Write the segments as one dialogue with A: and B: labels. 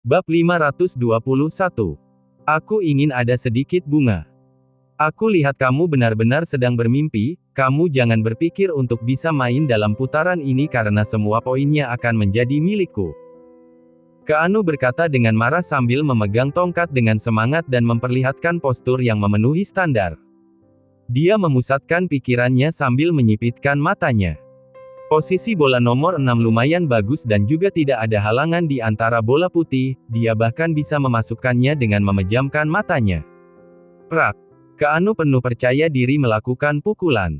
A: Bab 521. Aku ingin ada sedikit bunga. Aku lihat kamu benar-benar sedang bermimpi, kamu jangan berpikir untuk bisa main dalam putaran ini karena semua poinnya akan menjadi milikku. Keanu berkata dengan marah sambil memegang tongkat dengan semangat dan memperlihatkan postur yang memenuhi standar. Dia memusatkan pikirannya sambil menyipitkan matanya. Posisi bola nomor 6 lumayan bagus dan juga tidak ada halangan di antara bola putih, dia bahkan bisa memasukkannya dengan memejamkan matanya. Prak! Keanu penuh percaya diri melakukan pukulan.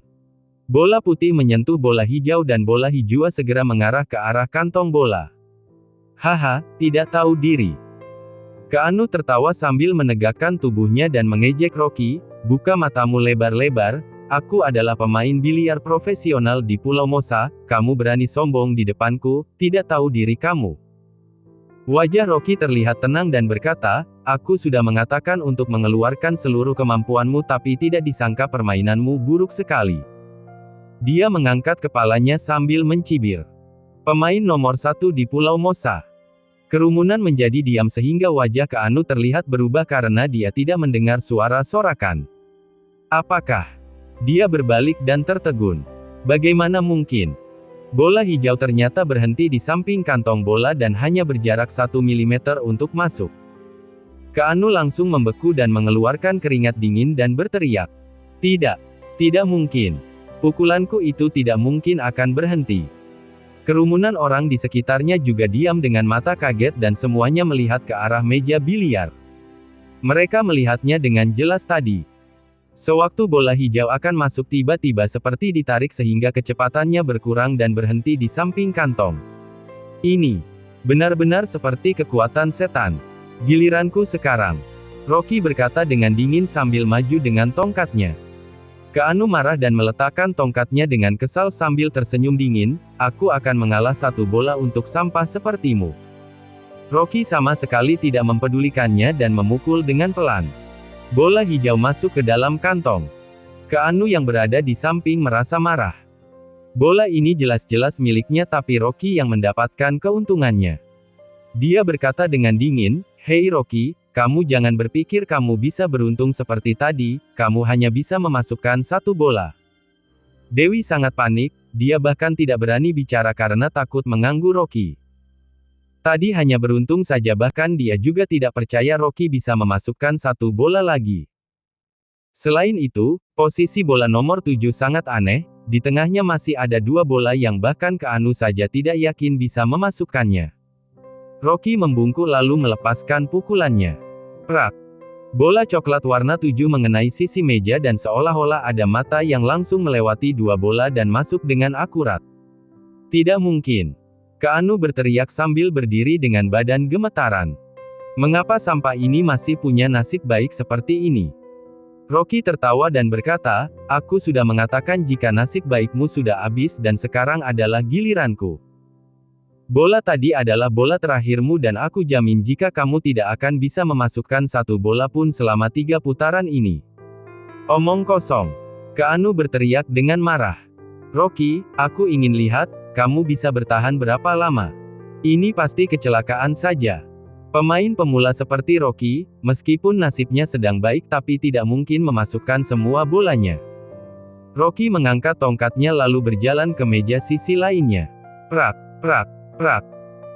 A: Bola putih menyentuh bola hijau dan bola hijau segera mengarah ke arah kantong bola. Haha, tidak tahu diri. Keanu tertawa sambil menegakkan tubuhnya dan mengejek Rocky, buka matamu lebar-lebar. Aku adalah pemain biliar profesional di Pulau Mosa, kamu berani sombong di depanku, tidak tahu diri kamu. Wajah Rocky terlihat tenang dan berkata, aku sudah mengatakan untuk mengeluarkan seluruh kemampuanmu tapi tidak disangka permainanmu buruk sekali. Dia mengangkat kepalanya sambil mencibir. Pemain nomor 1 di Pulau Mosa. Kerumunan menjadi diam sehingga wajah Keanu terlihat berubah karena dia tidak mendengar suara sorakan. Apakah? Dia berbalik dan tertegun. Bagaimana mungkin? Bola hijau ternyata berhenti di samping kantong bola dan hanya berjarak 1 mm untuk masuk. Keanu langsung membeku dan mengeluarkan keringat dingin dan berteriak. Tidak. Tidak mungkin. Pukulanku itu tidak mungkin akan berhenti. Kerumunan orang di sekitarnya juga diam dengan mata kaget dan semuanya melihat ke arah meja biliar. Mereka melihatnya dengan jelas tadi. Sewaktu bola hijau akan masuk tiba-tiba seperti ditarik sehingga kecepatannya berkurang dan berhenti di samping kantong. Ini benar-benar seperti kekuatan setan. Giliranku sekarang. Rocky berkata dengan dingin sambil maju dengan tongkatnya. Keanu marah dan meletakkan tongkatnya dengan kesal sambil tersenyum dingin, aku akan mengalah 1 bola untuk sampah sepertimu. Rocky sama sekali tidak mempedulikannya dan memukul dengan pelan. Bola hijau masuk ke dalam kantong. Keanu yang berada di samping merasa marah. Bola ini jelas-jelas miliknya tapi Rocky yang mendapatkan keuntungannya. Dia berkata dengan dingin, hei Rocky, kamu jangan berpikir kamu bisa beruntung seperti tadi, kamu hanya bisa memasukkan 1 bola. Dewi sangat panik, dia bahkan tidak berani bicara karena takut mengganggu Rocky. Tadi hanya beruntung saja bahkan dia juga tidak percaya Rocky bisa memasukkan 1 bola lagi. Selain itu, posisi bola nomor 7 sangat aneh, di tengahnya masih ada 2 bola yang bahkan Keanu saja tidak yakin bisa memasukkannya. Rocky membungkuk lalu melepaskan pukulannya. Prak! Bola coklat warna 7 mengenai sisi meja dan seolah-olah ada mata yang langsung melewati 2 bola dan masuk dengan akurat. Tidak mungkin. Keanu berteriak sambil berdiri dengan badan gemetaran. Mengapa sampah ini masih punya nasib baik seperti ini? Rocky tertawa dan berkata, aku sudah mengatakan jika nasib baikmu sudah habis dan sekarang adalah giliranku. Bola tadi adalah bola terakhirmu dan aku jamin jika kamu tidak akan bisa memasukkan 1 bola pun selama 3 putaran ini. Omong kosong. Keanu berteriak dengan marah. Rocky, aku ingin lihat, kamu bisa bertahan berapa lama? Ini pasti kecelakaan saja. Pemain pemula seperti Rocky, meskipun nasibnya sedang baik tapi tidak mungkin memasukkan semua bolanya. Rocky mengangkat tongkatnya lalu berjalan ke meja sisi lainnya. Prak, prak, prak.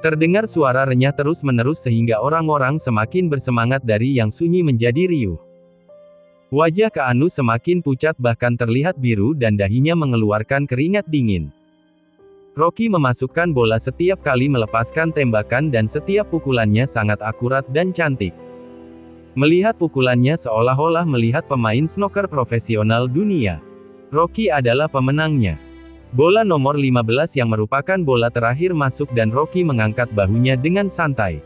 A: Terdengar suara renyah terus-menerus sehingga orang-orang semakin bersemangat dari yang sunyi menjadi riuh. Wajah Keanu semakin pucat bahkan terlihat biru dan dahinya mengeluarkan keringat dingin. Rocky memasukkan bola setiap kali melepaskan tembakan dan setiap pukulannya sangat akurat dan cantik. Melihat pukulannya seolah-olah melihat pemain snooker profesional dunia. Rocky adalah pemenangnya. Bola nomor 15 yang merupakan bola terakhir masuk dan Rocky mengangkat bahunya dengan santai.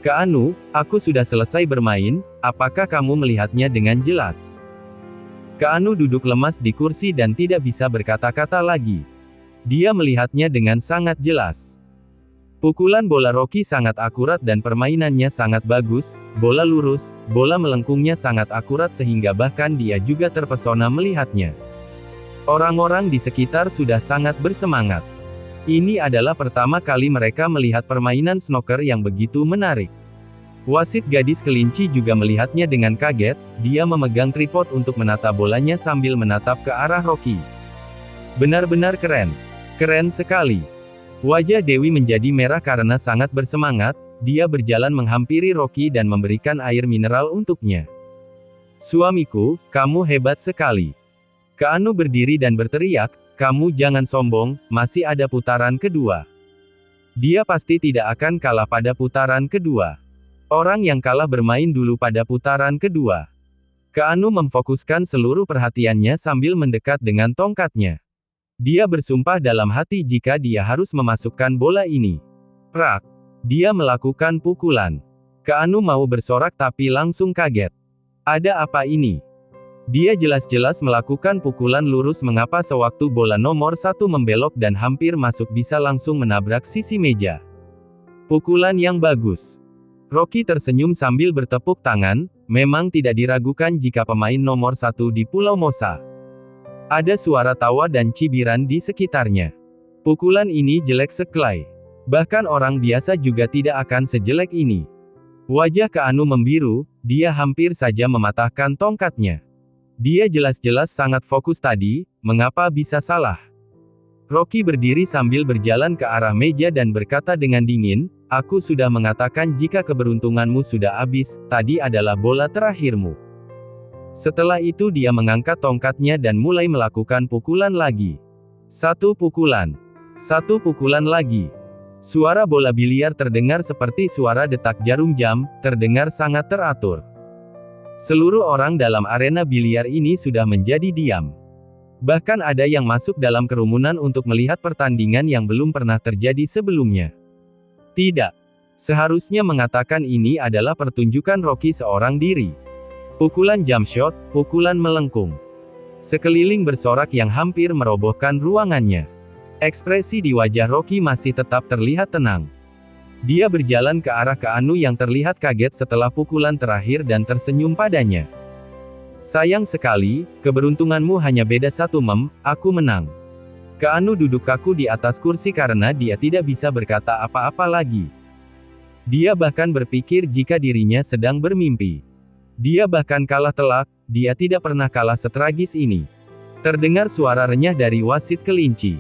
A: Keanu, aku sudah selesai bermain, apakah kamu melihatnya dengan jelas? Keanu duduk lemas di kursi dan tidak bisa berkata-kata lagi. Dia melihatnya dengan sangat jelas. Pukulan bola Rocky sangat akurat dan permainannya sangat bagus, bola lurus, bola melengkungnya sangat akurat sehingga bahkan dia juga terpesona melihatnya. Orang-orang di sekitar sudah sangat bersemangat. Ini adalah pertama kali mereka melihat permainan snooker yang begitu menarik. Wasit gadis kelinci juga melihatnya dengan kaget, dia memegang tripod untuk menata bolanya sambil menatap ke arah Rocky. Benar-benar keren. Keren sekali. Wajah Dewi menjadi merah karena sangat bersemangat, dia berjalan menghampiri Rocky dan memberikan air mineral untuknya. Suamiku, kamu hebat sekali. Keanu berdiri dan berteriak, kamu jangan sombong, masih ada putaran kedua. Dia pasti tidak akan kalah pada putaran kedua. Orang yang kalah bermain dulu pada putaran kedua. Keanu memfokuskan seluruh perhatiannya sambil mendekat dengan tongkatnya. Dia bersumpah dalam hati jika dia harus memasukkan bola ini. Prak! Dia melakukan pukulan. Keanu mau bersorak tapi langsung kaget. Ada apa ini? Dia jelas-jelas melakukan pukulan lurus mengapa sewaktu bola nomor 1 membelok dan hampir masuk bisa langsung menabrak sisi meja. Pukulan yang bagus. Rocky tersenyum sambil bertepuk tangan, memang tidak diragukan jika pemain nomor 1 di Pulau Mosa. Ada suara tawa dan cibiran di sekitarnya. Pukulan ini jelek sekali. Bahkan orang biasa juga tidak akan sejelek ini. Wajah Keanu membiru, dia hampir saja mematahkan tongkatnya. Dia jelas-jelas sangat fokus tadi, mengapa bisa salah? Rocky berdiri sambil berjalan ke arah meja dan berkata dengan dingin, aku sudah mengatakan jika keberuntunganmu sudah habis, tadi adalah bola terakhirmu. Setelah itu dia mengangkat tongkatnya dan mulai melakukan pukulan lagi. Satu pukulan lagi. Suara bola biliar terdengar seperti suara detak jarum jam, terdengar sangat teratur. Seluruh orang dalam arena biliar ini sudah menjadi diam. Bahkan ada yang masuk dalam kerumunan untuk melihat pertandingan yang belum pernah terjadi sebelumnya. Tidak. Seharusnya mengatakan ini adalah pertunjukan Rocky seorang diri. Pukulan jump shot, pukulan melengkung. Sekeliling bersorak yang hampir merobohkan ruangannya. Ekspresi di wajah Rocky masih tetap terlihat tenang. Dia berjalan ke arah Keanu yang terlihat kaget setelah pukulan terakhir dan tersenyum padanya. Sayang sekali, keberuntunganmu hanya beda satu aku menang. Keanu duduk kaku di atas kursi karena dia tidak bisa berkata apa-apa lagi. Dia bahkan berpikir jika dirinya sedang bermimpi. Dia bahkan kalah telak, dia tidak pernah kalah setragis ini. Terdengar suara renyah dari wasit kelinci.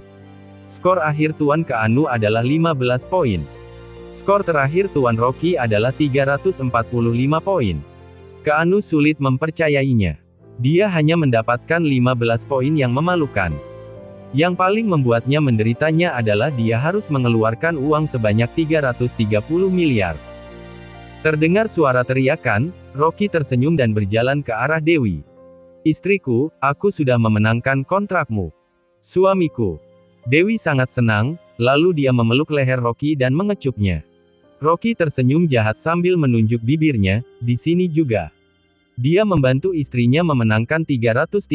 A: Skor akhir Tuan Keanu adalah 15 poin. Skor terakhir Tuan Rocky adalah 345 poin. Keanu sulit mempercayainya. Dia hanya mendapatkan 15 poin yang memalukan. Yang paling membuatnya menderitanya adalah dia harus mengeluarkan uang sebanyak 330 miliar. Terdengar suara teriakan, Rocky tersenyum dan berjalan ke arah Dewi. Istriku, aku sudah memenangkan kontrakmu. Suamiku. Dewi sangat senang, lalu dia memeluk leher Rocky dan mengecupnya. Rocky tersenyum jahat sambil menunjuk bibirnya, di sini juga. Dia membantu istrinya memenangkan 330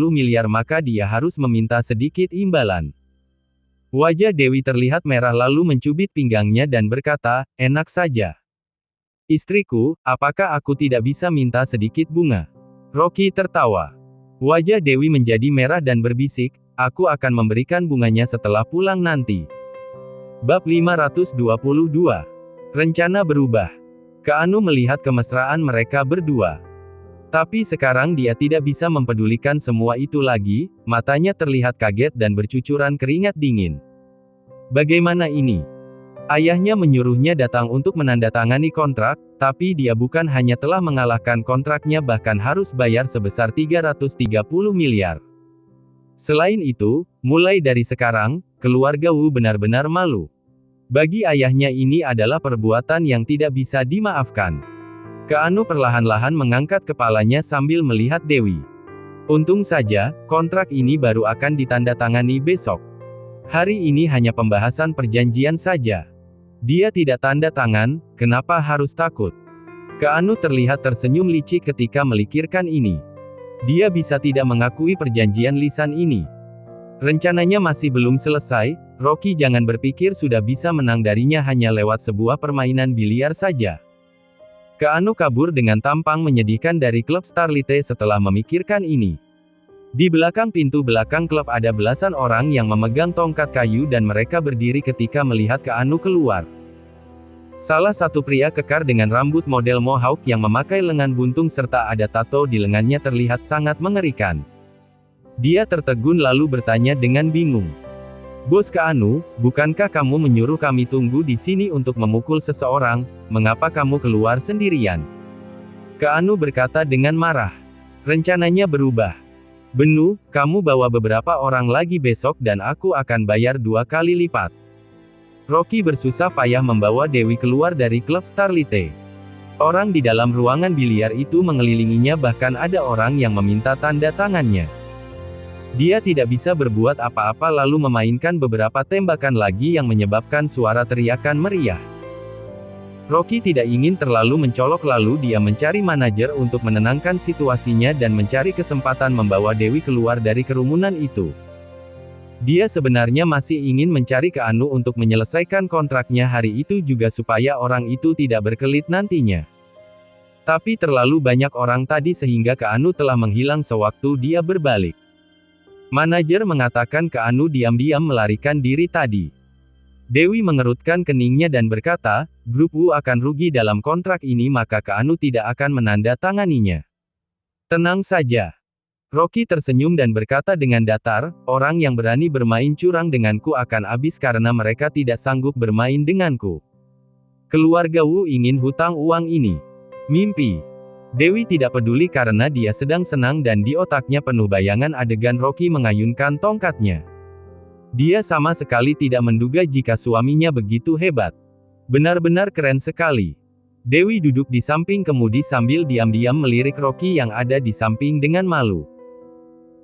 A: miliar maka dia harus meminta sedikit imbalan. Wajah Dewi terlihat merah lalu mencubit pinggangnya dan berkata, enak saja. Istriku, apakah aku tidak bisa minta sedikit bunga? Rocky tertawa. Wajah Dewi menjadi merah dan berbisik, aku akan memberikan bunganya setelah pulang nanti. Bab 522. Rencana berubah. Keanu melihat kemesraan mereka berdua. Tapi sekarang dia tidak bisa mempedulikan semua itu lagi, matanya terlihat kaget dan bercucuran keringat dingin. Bagaimana ini? Ayahnya menyuruhnya datang untuk menandatangani kontrak, tapi dia bukan hanya telah mengalahkan kontraknya bahkan harus bayar sebesar 330 miliar. Selain itu, mulai dari sekarang, keluarga Wu benar-benar malu. Bagi ayahnya ini adalah perbuatan yang tidak bisa dimaafkan. Keanu perlahan-lahan mengangkat kepalanya sambil melihat Dewi. Untung saja, kontrak ini baru akan ditandatangani besok. Hari ini hanya pembahasan perjanjian saja. Dia tidak tanda tangan, kenapa harus takut? Keanu terlihat tersenyum licik ketika melikirkan ini. Dia bisa tidak mengakui perjanjian lisan ini. Rencananya masih belum selesai, Rocky jangan berpikir sudah bisa menang darinya hanya lewat sebuah permainan biliar saja. Keanu kabur dengan tampang menyedihkan dari klub Starlite setelah memikirkan ini. Di belakang pintu belakang klub ada belasan orang yang memegang tongkat kayu dan mereka berdiri ketika melihat Keanu keluar. Salah satu pria kekar dengan rambut model mohawk yang memakai lengan buntung serta ada tato di lengannya terlihat sangat mengerikan. Dia tertegun lalu bertanya dengan bingung. "Bos Keanu, bukankah kamu menyuruh kami tunggu di sini untuk memukul seseorang, mengapa kamu keluar sendirian?" Keanu berkata dengan marah. "Rencananya berubah. Benu, kamu bawa beberapa orang lagi besok dan aku akan bayar 2 kali lipat." Rocky bersusah payah membawa Dewi keluar dari klub Starlite. Orang di dalam ruangan biliar itu mengelilinginya bahkan ada orang yang meminta tanda tangannya. Dia tidak bisa berbuat apa-apa lalu memainkan beberapa tembakan lagi yang menyebabkan suara teriakan meriah. Rocky tidak ingin terlalu mencolok lalu dia mencari manajer untuk menenangkan situasinya dan mencari kesempatan membawa Dewi keluar dari kerumunan itu. Dia sebenarnya masih ingin mencari Keanu untuk menyelesaikan kontraknya hari itu juga supaya orang itu tidak berkelit nantinya. Tapi terlalu banyak orang tadi sehingga Keanu telah menghilang sewaktu dia berbalik. Manajer mengatakan Keanu diam-diam melarikan diri tadi. Dewi mengerutkan keningnya dan berkata, "Grup Wu akan rugi dalam kontrak ini maka Keanu tidak akan menandatanganinya." "Tenang saja." Rocky tersenyum dan berkata dengan datar, "Orang yang berani bermain curang denganku akan habis karena mereka tidak sanggup bermain denganku. Keluarga Wu ingin hutang uang ini." Mimpi. Dewi tidak peduli karena dia sedang senang dan di otaknya penuh bayangan adegan Rocky mengayunkan tongkatnya. Dia sama sekali tidak menduga jika suaminya begitu hebat. Benar-benar keren sekali. Dewi duduk di samping kemudi sambil diam-diam melirik Rocky yang ada di samping dengan malu.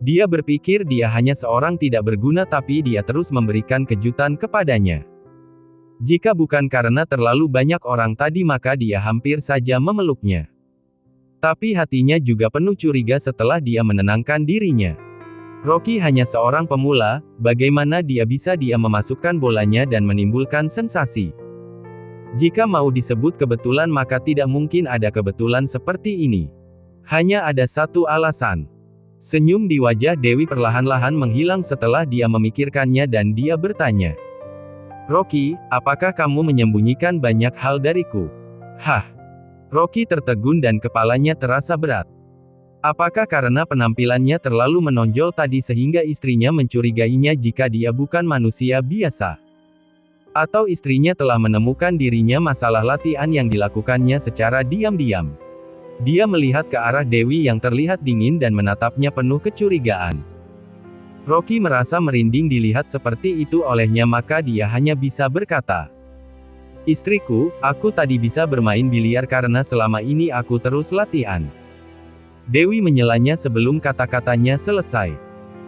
A: Dia berpikir dia hanya seorang tidak berguna tapi dia terus memberikan kejutan kepadanya. Jika bukan karena terlalu banyak orang tadi maka dia hampir saja memeluknya. Tapi hatinya juga penuh curiga setelah dia menenangkan dirinya. Rocky hanya seorang pemula, bagaimana dia memasukkan bolanya dan menimbulkan sensasi. Jika mau disebut kebetulan maka tidak mungkin ada kebetulan seperti ini. Hanya ada satu alasan. Senyum di wajah Dewi perlahan-lahan menghilang setelah dia memikirkannya dan dia bertanya. "Rocky, apakah kamu menyembunyikan banyak hal dariku?" "Hah?" Rocky tertegun dan kepalanya terasa berat. Apakah karena penampilannya terlalu menonjol tadi sehingga istrinya mencurigainya jika dia bukan manusia biasa? Atau istrinya telah menemukan dirinya masalah latihan yang dilakukannya secara diam-diam? Dia melihat ke arah Dewi yang terlihat dingin dan menatapnya penuh kecurigaan. Rocky merasa merinding dilihat seperti itu olehnya maka dia hanya bisa berkata, "Istriku, aku tadi bisa bermain biliar karena selama ini aku terus latihan." Dewi menyelanya sebelum kata-katanya selesai.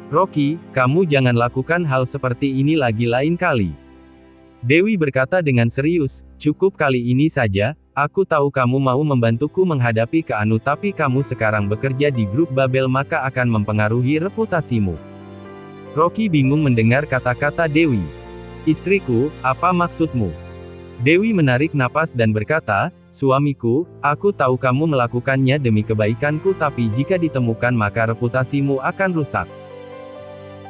A: "Rocky, kamu jangan lakukan hal seperti ini lagi lain kali." Dewi berkata dengan serius, "Cukup kali ini saja, aku tahu kamu mau membantuku menghadapi Keanu tapi kamu sekarang bekerja di grup Babel maka akan mempengaruhi reputasimu." Rocky bingung mendengar kata-kata Dewi. "Istriku, apa maksudmu?" Dewi menarik napas dan berkata, "Suamiku, aku tahu kamu melakukannya demi kebaikanku tapi jika ditemukan maka reputasimu akan rusak.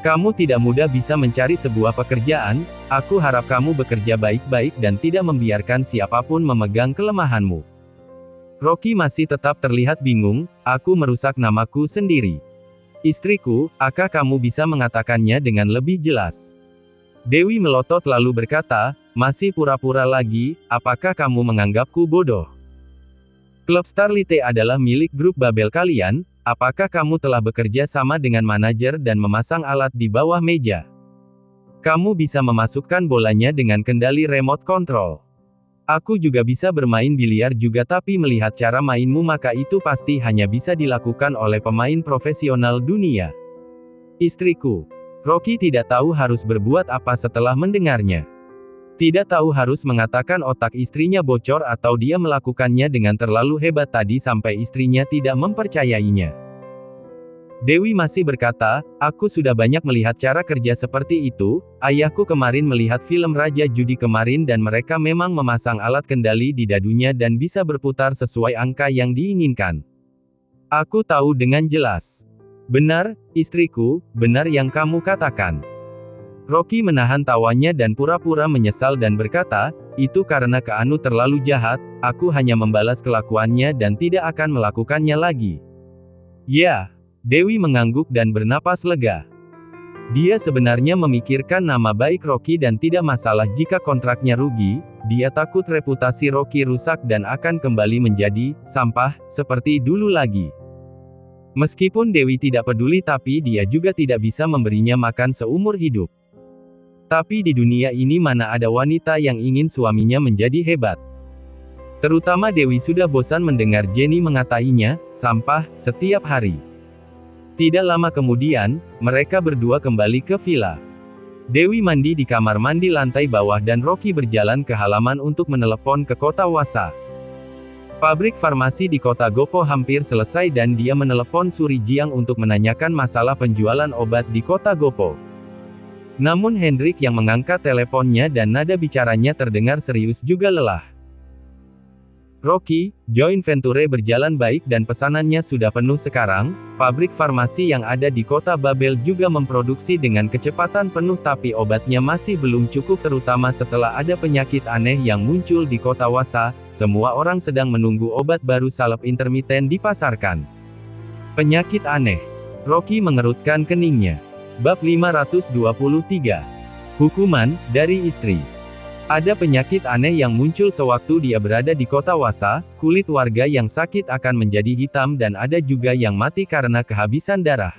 A: Kamu tidak mudah bisa mencari sebuah pekerjaan, aku harap kamu bekerja baik-baik dan tidak membiarkan siapapun memegang kelemahanmu." Rocky masih tetap terlihat bingung, "Aku merusak namaku sendiri." "Istriku, apakah kamu bisa mengatakannya dengan lebih jelas?" Dewi melotot lalu berkata, "Masih pura-pura lagi, apakah kamu menganggapku bodoh? Klub Starlite adalah milik grup Babel kalian, apakah kamu telah bekerja sama dengan manajer dan memasang alat di bawah meja? Kamu bisa memasukkan bolanya dengan kendali remote control. Aku juga bisa bermain biliar juga tapi melihat cara mainmu maka itu pasti hanya bisa dilakukan oleh pemain profesional dunia." Istriku. Rocky tidak tahu harus berbuat apa setelah mendengarnya. Tidak tahu harus mengatakan otak istrinya bocor atau dia melakukannya dengan terlalu hebat tadi sampai istrinya tidak mempercayainya. Dewi masih berkata, "Aku sudah banyak melihat cara kerja seperti itu, ayahku kemarin melihat film Raja Judi kemarin dan mereka memang memasang alat kendali di dadunya dan bisa berputar sesuai angka yang diinginkan. Aku tahu dengan jelas." Benar, istriku, benar yang kamu katakan. Rocky menahan tawanya dan pura-pura menyesal dan berkata, itu karena Keanu terlalu jahat, aku hanya membalas kelakuannya dan tidak akan melakukannya lagi. Ya, Dewi mengangguk dan bernapas lega. Dia sebenarnya memikirkan nama baik Rocky dan tidak masalah jika kontraknya rugi, dia takut reputasi Rocky rusak dan akan kembali menjadi sampah, seperti dulu lagi. Meskipun Dewi tidak peduli tapi dia juga tidak bisa memberinya makan seumur hidup. Tapi di dunia ini mana ada wanita yang ingin suaminya menjadi hebat. Terutama Dewi sudah bosan mendengar Jenny mengatainya, sampah, setiap hari. Tidak lama kemudian, mereka berdua kembali ke villa. Dewi mandi di kamar mandi lantai bawah dan Rocky berjalan ke halaman untuk menelepon ke kota Wasa. Pabrik farmasi di kota Gopo hampir selesai dan dia menelepon Suri Jiang untuk menanyakan masalah penjualan obat di kota Gopo. Namun Hendrik yang mengangkat teleponnya dan nada bicaranya terdengar serius juga lelah. Rocky, joint venture berjalan baik dan pesanannya sudah penuh sekarang, pabrik farmasi yang ada di kota Babel juga memproduksi dengan kecepatan penuh tapi obatnya masih belum cukup terutama setelah ada penyakit aneh yang muncul di kota Wasa, semua orang sedang menunggu obat baru salep intermiten dipasarkan. Penyakit aneh. Rocky mengerutkan keningnya. Bab 523. Hukuman dari istri. Ada penyakit aneh yang muncul sewaktu dia berada di kota Wasa, kulit warga yang sakit akan menjadi hitam dan ada juga yang mati karena kehabisan darah.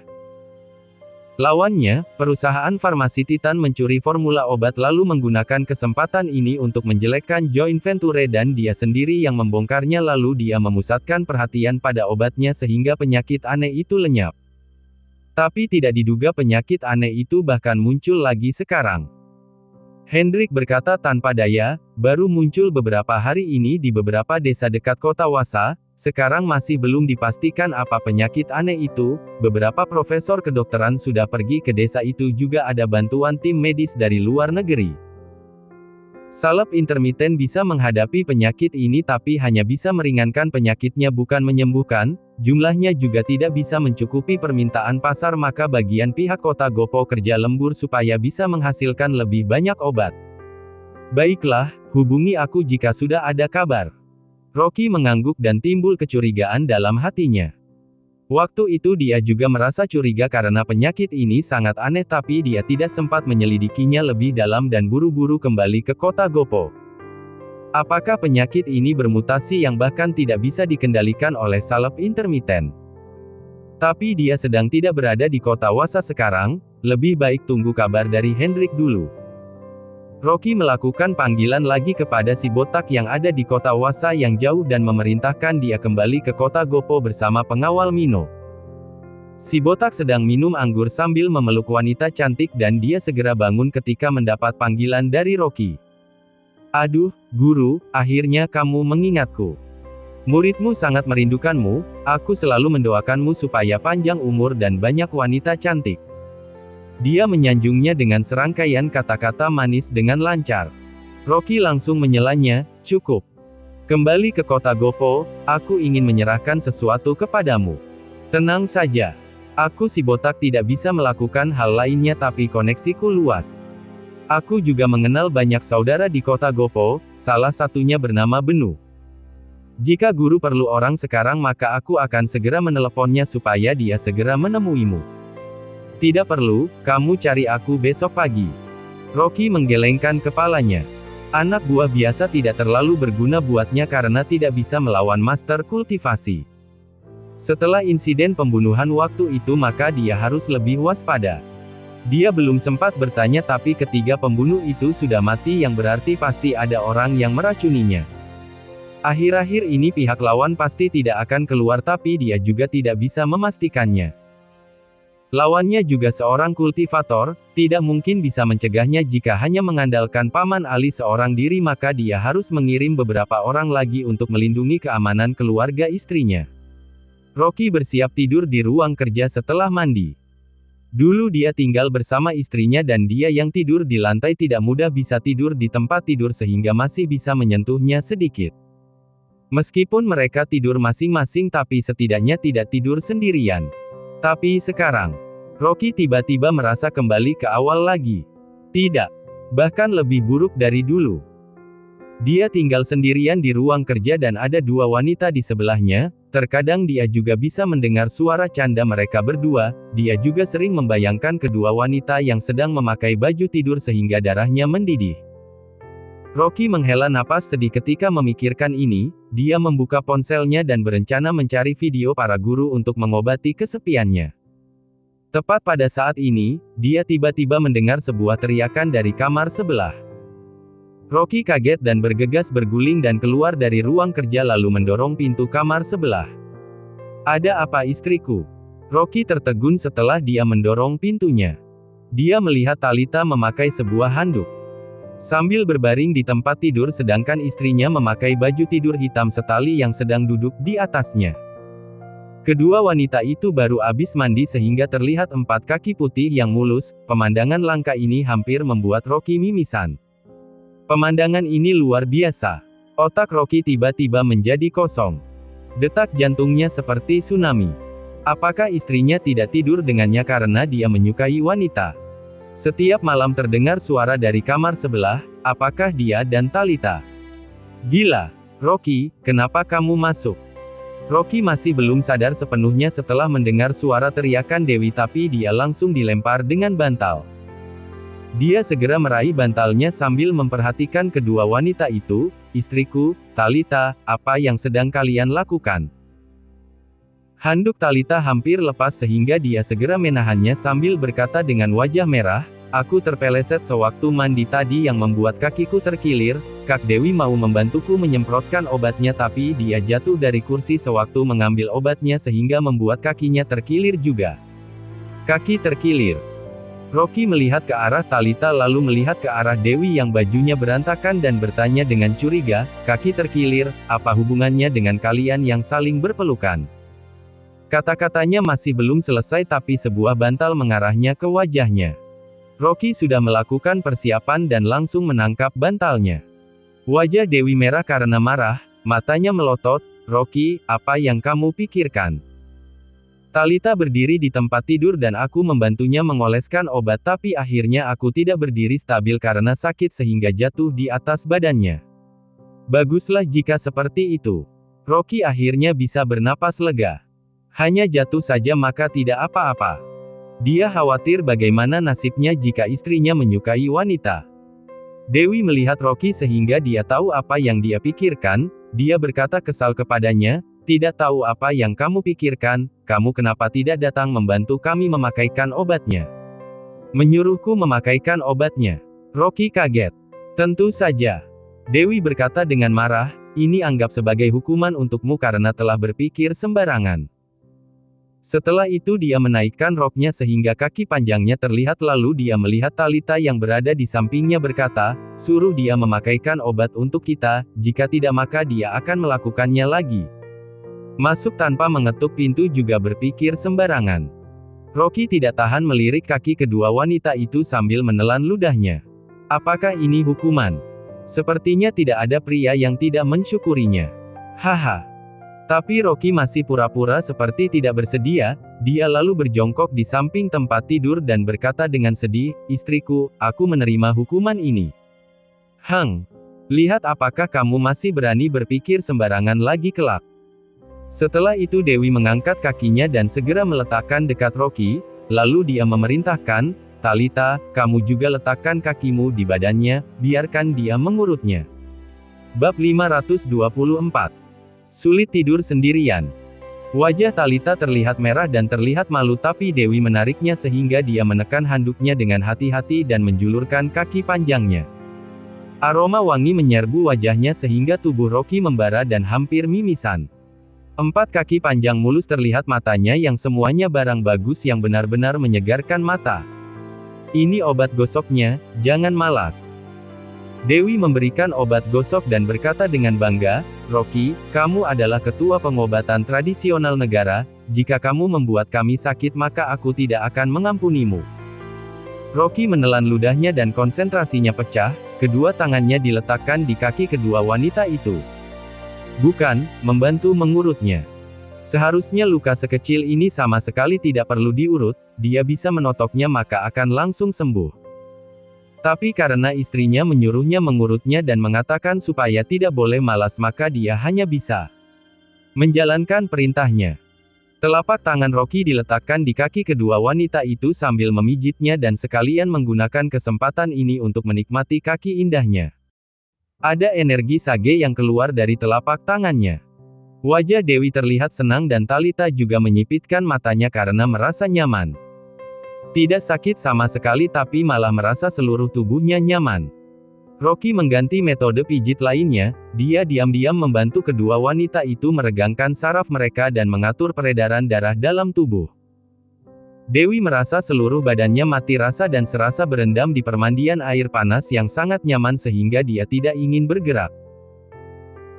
A: Lawannya, perusahaan farmasi Titan mencuri formula obat lalu menggunakan kesempatan ini untuk menjelekkan joint venture dan dia sendiri yang membongkarnya lalu dia memusatkan perhatian pada obatnya sehingga penyakit aneh itu lenyap. Tapi tidak diduga penyakit aneh itu bahkan muncul lagi sekarang. Hendrik berkata tanpa daya, baru muncul beberapa hari ini di beberapa desa dekat kota Wasa, sekarang masih belum dipastikan apa penyakit aneh itu, beberapa profesor kedokteran sudah pergi ke desa itu juga ada bantuan tim medis dari luar negeri. Salep intermiten bisa menghadapi penyakit ini tapi hanya bisa meringankan penyakitnya bukan menyembuhkan, jumlahnya juga tidak bisa mencukupi permintaan pasar maka bagian pihak kota Gopo kerja lembur supaya bisa menghasilkan lebih banyak obat. Baiklah, hubungi aku jika sudah ada kabar. Rocky mengangguk dan timbul kecurigaan dalam hatinya. Waktu itu dia juga merasa curiga karena penyakit ini sangat aneh tapi dia tidak sempat menyelidikinya lebih dalam dan buru-buru kembali ke kota Gopo. Apakah penyakit ini bermutasi yang bahkan tidak bisa dikendalikan oleh salep intermiten? Tapi dia sedang tidak berada di kota Wasa sekarang, lebih baik tunggu kabar dari Hendrik dulu. Rocky melakukan panggilan lagi kepada si botak yang ada di kota Wasa yang jauh dan memerintahkan dia kembali ke kota Gopo bersama pengawal Mino. Si botak sedang minum anggur sambil memeluk wanita cantik dan dia segera bangun ketika mendapat panggilan dari Rocky. Aduh, guru, akhirnya kamu mengingatku. Muridmu sangat merindukanmu, aku selalu mendoakanmu supaya panjang umur dan banyak wanita cantik. Dia menyanjungnya dengan serangkaian kata-kata manis dengan lancar. Rocky langsung menyelanya, cukup. Kembali ke kota Gopo, aku ingin menyerahkan sesuatu kepadamu. Tenang saja. Aku si botak tidak bisa melakukan hal lainnya tapi koneksiku luas. Aku juga mengenal banyak saudara di kota Gopo, salah satunya bernama Benu. Jika guru perlu orang sekarang maka aku akan segera meneleponnya supaya dia segera menemuimu. Tidak perlu, kamu cari aku besok pagi. Rocky menggelengkan kepalanya. Anak buah biasa tidak terlalu berguna buatnya karena tidak bisa melawan master kultivasi. Setelah insiden pembunuhan waktu itu maka dia harus lebih waspada. Dia belum sempat bertanya tapi ketiga pembunuh itu sudah mati yang berarti pasti ada orang yang meracuninya. Akhir-akhir ini pihak lawan pasti tidak akan keluar tapi dia juga tidak bisa memastikannya. Lawannya juga seorang kultivator, tidak mungkin bisa mencegahnya jika hanya mengandalkan Paman Ali seorang diri maka dia harus mengirim beberapa orang lagi untuk melindungi keamanan keluarga istrinya. Rocky bersiap tidur di ruang kerja setelah mandi. Dulu dia tinggal bersama istrinya dan dia yang tidur di lantai tidak mudah bisa tidur di tempat tidur sehingga masih bisa menyentuhnya sedikit. Meskipun mereka tidur masing-masing tapi setidaknya tidak tidur sendirian. Tapi sekarang, Rocky tiba-tiba merasa kembali ke awal lagi. Tidak. Bahkan lebih buruk dari dulu. Dia tinggal sendirian di ruang kerja dan ada dua wanita di sebelahnya. Terkadang dia juga bisa mendengar suara canda mereka berdua. Dia juga sering membayangkan kedua wanita yang sedang memakai baju tidur sehingga darahnya mendidih. Rocky menghela napas sedih ketika memikirkan ini. Dia membuka ponselnya dan berencana mencari video para guru untuk mengobati kesepiannya. Tepat pada saat ini, dia tiba-tiba mendengar sebuah teriakan dari kamar sebelah. Rocky kaget dan bergegas berguling dan keluar dari ruang kerja lalu mendorong pintu kamar sebelah. "Ada apa istriku?" Rocky tertegun setelah dia mendorong pintunya. Dia melihat Talitha memakai sebuah handuk sambil berbaring di tempat tidur sedangkan istrinya memakai baju tidur hitam setali yang sedang duduk di atasnya. Kedua wanita itu baru habis mandi sehingga terlihat 4 kaki putih yang mulus. Pemandangan langka ini hampir membuat Rocky mimisan. Pemandangan ini luar biasa. Otak Rocky tiba-tiba menjadi kosong. Detak jantungnya seperti tsunami. Apakah istrinya tidak tidur dengannya karena dia menyukai wanita? Setiap malam terdengar suara dari kamar sebelah. Apakah dia dan Talitha? Gila. Rocky, kenapa kamu masuk? Rocky masih belum sadar sepenuhnya setelah mendengar suara teriakan Dewi tapi dia langsung dilempar dengan bantal. Dia segera meraih bantalnya sambil memperhatikan kedua wanita itu. "Istriku, Talitha, apa yang sedang kalian lakukan?" Handuk Talitha hampir lepas sehingga dia segera menahannya sambil berkata dengan wajah merah, "Aku terpeleset sewaktu mandi tadi yang membuat kakiku terkilir. Kak Dewi mau membantuku menyemprotkan obatnya tapi dia jatuh dari kursi sewaktu mengambil obatnya sehingga membuat kakinya terkilir juga." Kaki terkilir. Rocky melihat ke arah Talitha lalu melihat ke arah Dewi yang bajunya berantakan dan bertanya dengan curiga, "Kaki terkilir, apa hubungannya dengan kalian yang saling berpelukan?" Kata-katanya masih belum selesai tapi sebuah bantal mengarahnya ke wajahnya. Rocky sudah melakukan persiapan dan langsung menangkap bantalnya. Wajah Dewi merah karena marah, matanya melotot. "Rocky, apa yang kamu pikirkan?" Talitha berdiri di tempat tidur dan aku membantunya mengoleskan obat tapi akhirnya aku tidak berdiri stabil karena sakit sehingga jatuh di atas badannya. Baguslah jika seperti itu. Rocky akhirnya bisa bernapas lega. Hanya jatuh saja maka tidak apa-apa. Dia khawatir bagaimana nasibnya jika istrinya menyukai wanita. Dewi melihat Rocky sehingga dia tahu apa yang dia pikirkan. Dia berkata kesal kepadanya, "Tidak tahu apa yang kamu pikirkan, kamu kenapa tidak datang membantu kami memakaikan obatnya? Menyuruhku memakaikan obatnya." Rocky kaget. "Tentu saja." Dewi berkata dengan marah, "Ini anggap sebagai hukuman untukmu karena telah berpikir sembarangan." Setelah itu dia menaikkan roknya sehingga kaki panjangnya terlihat lalu dia melihat Talitha yang berada di sampingnya berkata, "Suruh dia memakaikan obat untuk kita, jika tidak maka dia akan melakukannya lagi." Masuk tanpa mengetuk pintu juga berpikir sembarangan. Rocky tidak tahan melirik kaki kedua wanita itu sambil menelan ludahnya. Apakah ini hukuman? Sepertinya tidak ada pria yang tidak mensyukurinya. Haha. Tapi Rocky masih pura-pura seperti tidak bersedia. Dia lalu berjongkok di samping tempat tidur dan berkata dengan sedih, "Istriku, aku menerima hukuman ini." Lihat apakah kamu masih berani berpikir sembarangan lagi kelak." Setelah itu Dewi mengangkat kakinya dan segera meletakkan dekat Rocky, lalu dia memerintahkan, "Talitha, kamu juga letakkan kakimu di badannya, biarkan dia mengurutnya." Bab 524. Sulit tidur sendirian. Wajah Talitha terlihat merah dan terlihat malu tapi Dewi menariknya sehingga dia menekan handuknya dengan hati-hati dan menjulurkan kaki panjangnya. Aroma wangi menyerbu wajahnya sehingga tubuh Rocky membara dan hampir mimisan. 4 kaki panjang mulus terlihat matanya yang semuanya barang bagus yang benar-benar menyegarkan mata. "Ini obat gosoknya, jangan malas." Dewi memberikan obat gosok dan berkata dengan bangga, "Rocky, kamu adalah ketua pengobatan tradisional negara, jika kamu membuat kami sakit maka aku tidak akan mengampunimu." Rocky menelan ludahnya dan konsentrasinya pecah, kedua tangannya diletakkan di kaki kedua wanita itu. "Bukan, membantu mengurutnya." Seharusnya luka sekecil ini sama sekali tidak perlu diurut, dia bisa menotoknya maka akan langsung sembuh. Tapi karena istrinya menyuruhnya mengurutnya dan mengatakan supaya tidak boleh malas maka dia hanya bisa menjalankan perintahnya. Telapak tangan Rocky diletakkan di kaki kedua wanita itu sambil memijitnya dan sekalian menggunakan kesempatan ini untuk menikmati kaki indahnya. Ada energi sage yang keluar dari telapak tangannya. Wajah Dewi terlihat senang dan Talita juga menyipitkan matanya karena merasa nyaman. Tidak sakit sama sekali tapi malah merasa seluruh tubuhnya nyaman. Rocky mengganti metode pijit lainnya, dia diam-diam membantu kedua wanita itu meregangkan saraf mereka dan mengatur peredaran darah dalam tubuh. Dewi merasa seluruh badannya mati rasa dan serasa berendam di permandian air panas yang sangat nyaman sehingga dia tidak ingin bergerak.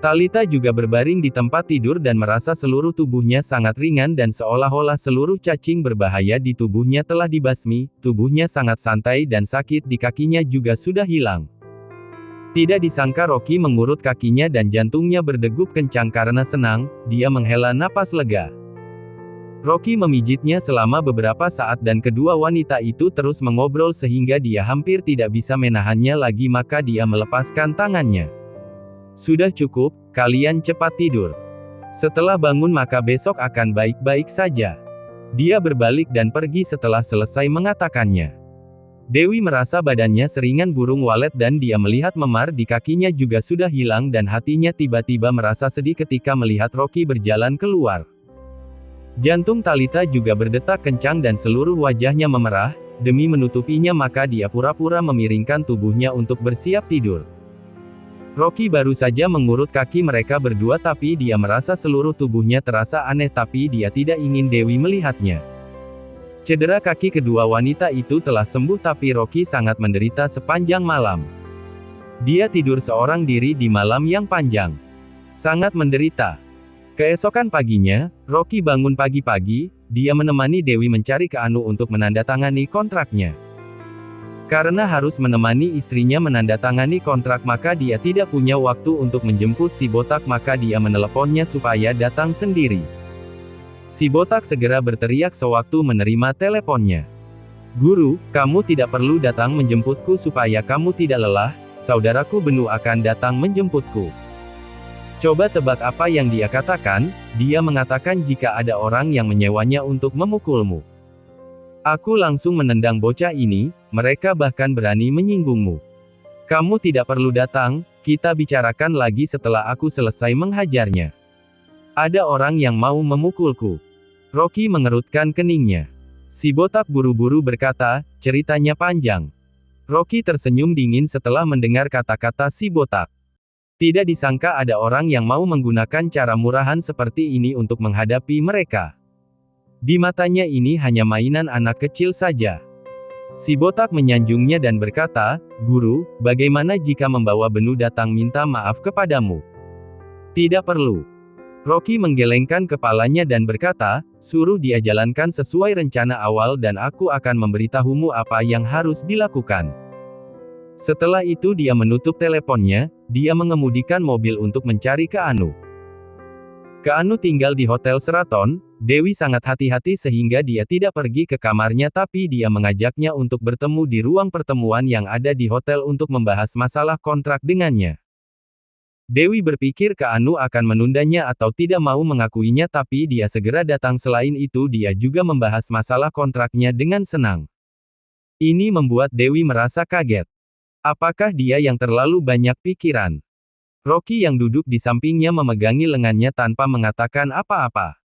A: Talita juga berbaring di tempat tidur dan merasa seluruh tubuhnya sangat ringan dan seolah-olah seluruh cacing berbahaya di tubuhnya telah dibasmi, tubuhnya sangat santai dan sakit di kakinya juga sudah hilang. Tidak disangka Rocky mengurut kakinya dan jantungnya berdegup kencang karena senang, dia menghela napas lega. Rocky memijitnya selama beberapa saat dan kedua wanita itu terus mengobrol sehingga dia hampir tidak bisa menahannya lagi maka dia melepaskan tangannya. Sudah cukup, kalian cepat tidur. Setelah bangun maka besok akan baik-baik saja. Dia berbalik dan pergi setelah selesai mengatakannya. Dewi merasa badannya seringan burung walet dan dia melihat memar di kakinya juga sudah hilang dan hatinya tiba-tiba merasa sedih ketika melihat Rocky berjalan keluar. Jantung Talita juga berdetak kencang dan seluruh wajahnya memerah, demi menutupinya maka dia pura-pura memiringkan tubuhnya untuk bersiap tidur. Rocky baru saja mengurut kaki mereka berdua tapi dia merasa seluruh tubuhnya terasa aneh tapi dia tidak ingin Dewi melihatnya. Cedera kaki kedua wanita itu telah sembuh tapi Rocky sangat menderita sepanjang malam. Dia tidur seorang diri di malam yang panjang. Sangat menderita. Keesokan paginya, Rocky bangun pagi-pagi, dia menemani Dewi mencari Keanu untuk menandatangani kontraknya. Karena harus menemani istrinya menandatangani kontrak maka dia tidak punya waktu untuk menjemput si botak maka dia meneleponnya supaya datang sendiri. Si botak segera berteriak sewaktu menerima teleponnya. Guru, kamu tidak perlu datang menjemputku supaya kamu tidak lelah, saudaraku Benu akan datang menjemputku. Coba tebak apa yang dia katakan, dia mengatakan jika ada orang yang menyewanya untuk memukulmu. Aku langsung menendang bocah ini, mereka bahkan berani menyinggungmu. Kamu tidak perlu datang, kita bicarakan lagi setelah aku selesai menghajarnya. Ada orang yang mau memukulku. Rocky mengerutkan keningnya. Si botak buru-buru berkata, ceritanya panjang. Rocky tersenyum dingin setelah mendengar kata-kata si botak. Tidak disangka ada orang yang mau menggunakan cara murahan seperti ini untuk menghadapi mereka. Di matanya ini hanya mainan anak kecil saja. Si botak menyanjungnya dan berkata, Guru, bagaimana jika membawa Benu datang minta maaf kepadamu? Tidak perlu. Rocky menggelengkan kepalanya dan berkata, suruh dia jalankan sesuai rencana awal dan aku akan memberitahumu apa yang harus dilakukan. Setelah itu dia menutup teleponnya, dia mengemudikan mobil untuk mencari Keanu. Keanu tinggal di Hotel Sheraton, Dewi sangat hati-hati sehingga dia tidak pergi ke kamarnya tapi dia mengajaknya untuk bertemu di ruang pertemuan yang ada di hotel untuk membahas masalah kontrak dengannya. Dewi berpikir Keanu akan menundanya atau tidak mau mengakuinya tapi dia segera datang selain itu dia juga membahas masalah kontraknya dengan senang. Ini membuat Dewi merasa kaget. Apakah dia yang terlalu banyak pikiran? Rocky yang duduk di sampingnya memegangi lengannya tanpa mengatakan apa-apa.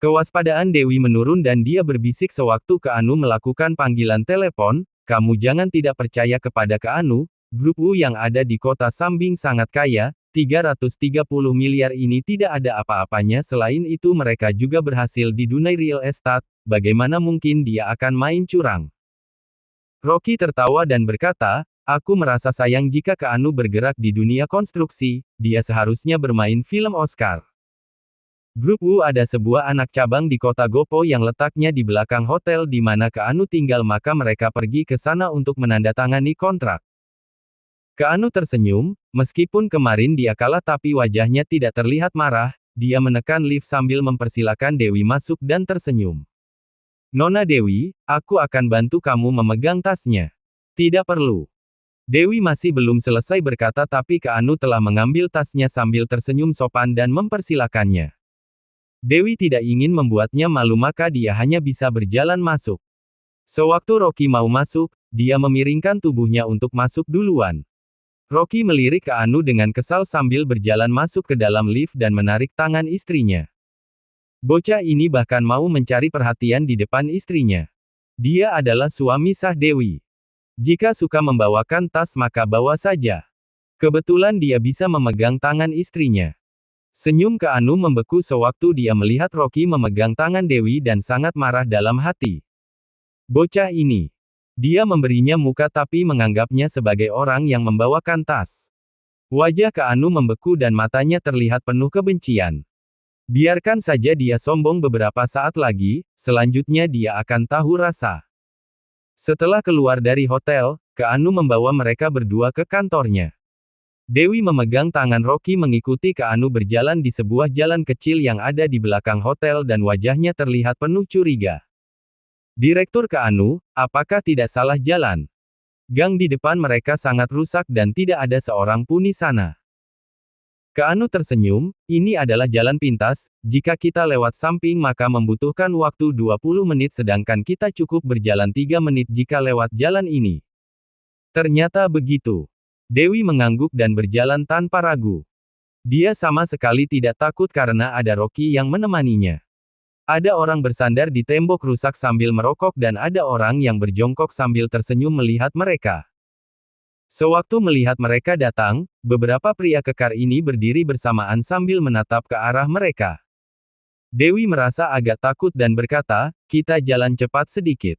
A: Kewaspadaan Dewi menurun dan dia berbisik sewaktu Keanu melakukan panggilan telepon, kamu jangan tidak percaya kepada Keanu. Grup Wu yang ada di kota Sambing sangat kaya, 330 miliar ini tidak ada apa-apanya selain itu mereka juga berhasil di dunia real estate, bagaimana mungkin dia akan main curang? Rocky tertawa dan berkata, aku merasa sayang jika Keanu bergerak di dunia konstruksi, dia seharusnya bermain film Oscar. Grup Wu ada sebuah anak cabang di kota Gopo yang letaknya di belakang hotel di mana Keanu tinggal maka mereka pergi ke sana untuk menandatangani kontrak. Keanu tersenyum, meskipun kemarin dia kalah tapi wajahnya tidak terlihat marah, dia menekan lift sambil mempersilakan Dewi masuk dan tersenyum. Nona Dewi, aku akan bantu kamu memegang tasnya. Tidak perlu. Dewi masih belum selesai berkata tapi Kak Anu telah mengambil tasnya sambil tersenyum sopan dan mempersilakannya. Dewi tidak ingin membuatnya malu maka dia hanya bisa berjalan masuk. Sewaktu Rocky mau masuk, dia memiringkan tubuhnya untuk masuk duluan. Rocky melirik Kak Anu dengan kesal sambil berjalan masuk ke dalam lift dan menarik tangan istrinya. Bocah ini bahkan mau mencari perhatian di depan istrinya. Dia adalah suami sah Dewi. Jika suka membawakan tas maka bawa saja. Kebetulan dia bisa memegang tangan istrinya. Senyum Kak Anu membeku sewaktu dia melihat Rocky memegang tangan Dewi dan sangat marah dalam hati. Bocah ini. Dia memberinya muka tapi menganggapnya sebagai orang yang membawakan tas. Wajah Kak Anu membeku dan matanya terlihat penuh kebencian. Biarkan saja dia sombong beberapa saat lagi, selanjutnya dia akan tahu rasa. Setelah keluar dari hotel, Kak Anu membawa mereka berdua ke kantornya. Dewi memegang tangan Rocky mengikuti Kak Anu berjalan di sebuah jalan kecil yang ada di belakang hotel dan wajahnya terlihat penuh curiga. Direktur Kak Anu, apakah tidak salah jalan? Gang di depan mereka sangat rusak dan tidak ada seorang pun di sana. Kak Anu tersenyum, ini adalah jalan pintas, jika kita lewat samping maka membutuhkan waktu 20 menit sedangkan kita cukup berjalan 3 menit jika lewat jalan ini. Ternyata begitu. Dewi mengangguk dan berjalan tanpa ragu. Dia sama sekali tidak takut karena ada Rocky yang menemaninya. Ada orang bersandar di tembok rusak sambil merokok dan ada orang yang berjongkok sambil tersenyum melihat mereka. Sewaktu melihat mereka datang, beberapa pria kekar ini berdiri bersamaan sambil menatap ke arah mereka. Dewi merasa agak takut dan berkata, kita jalan cepat sedikit.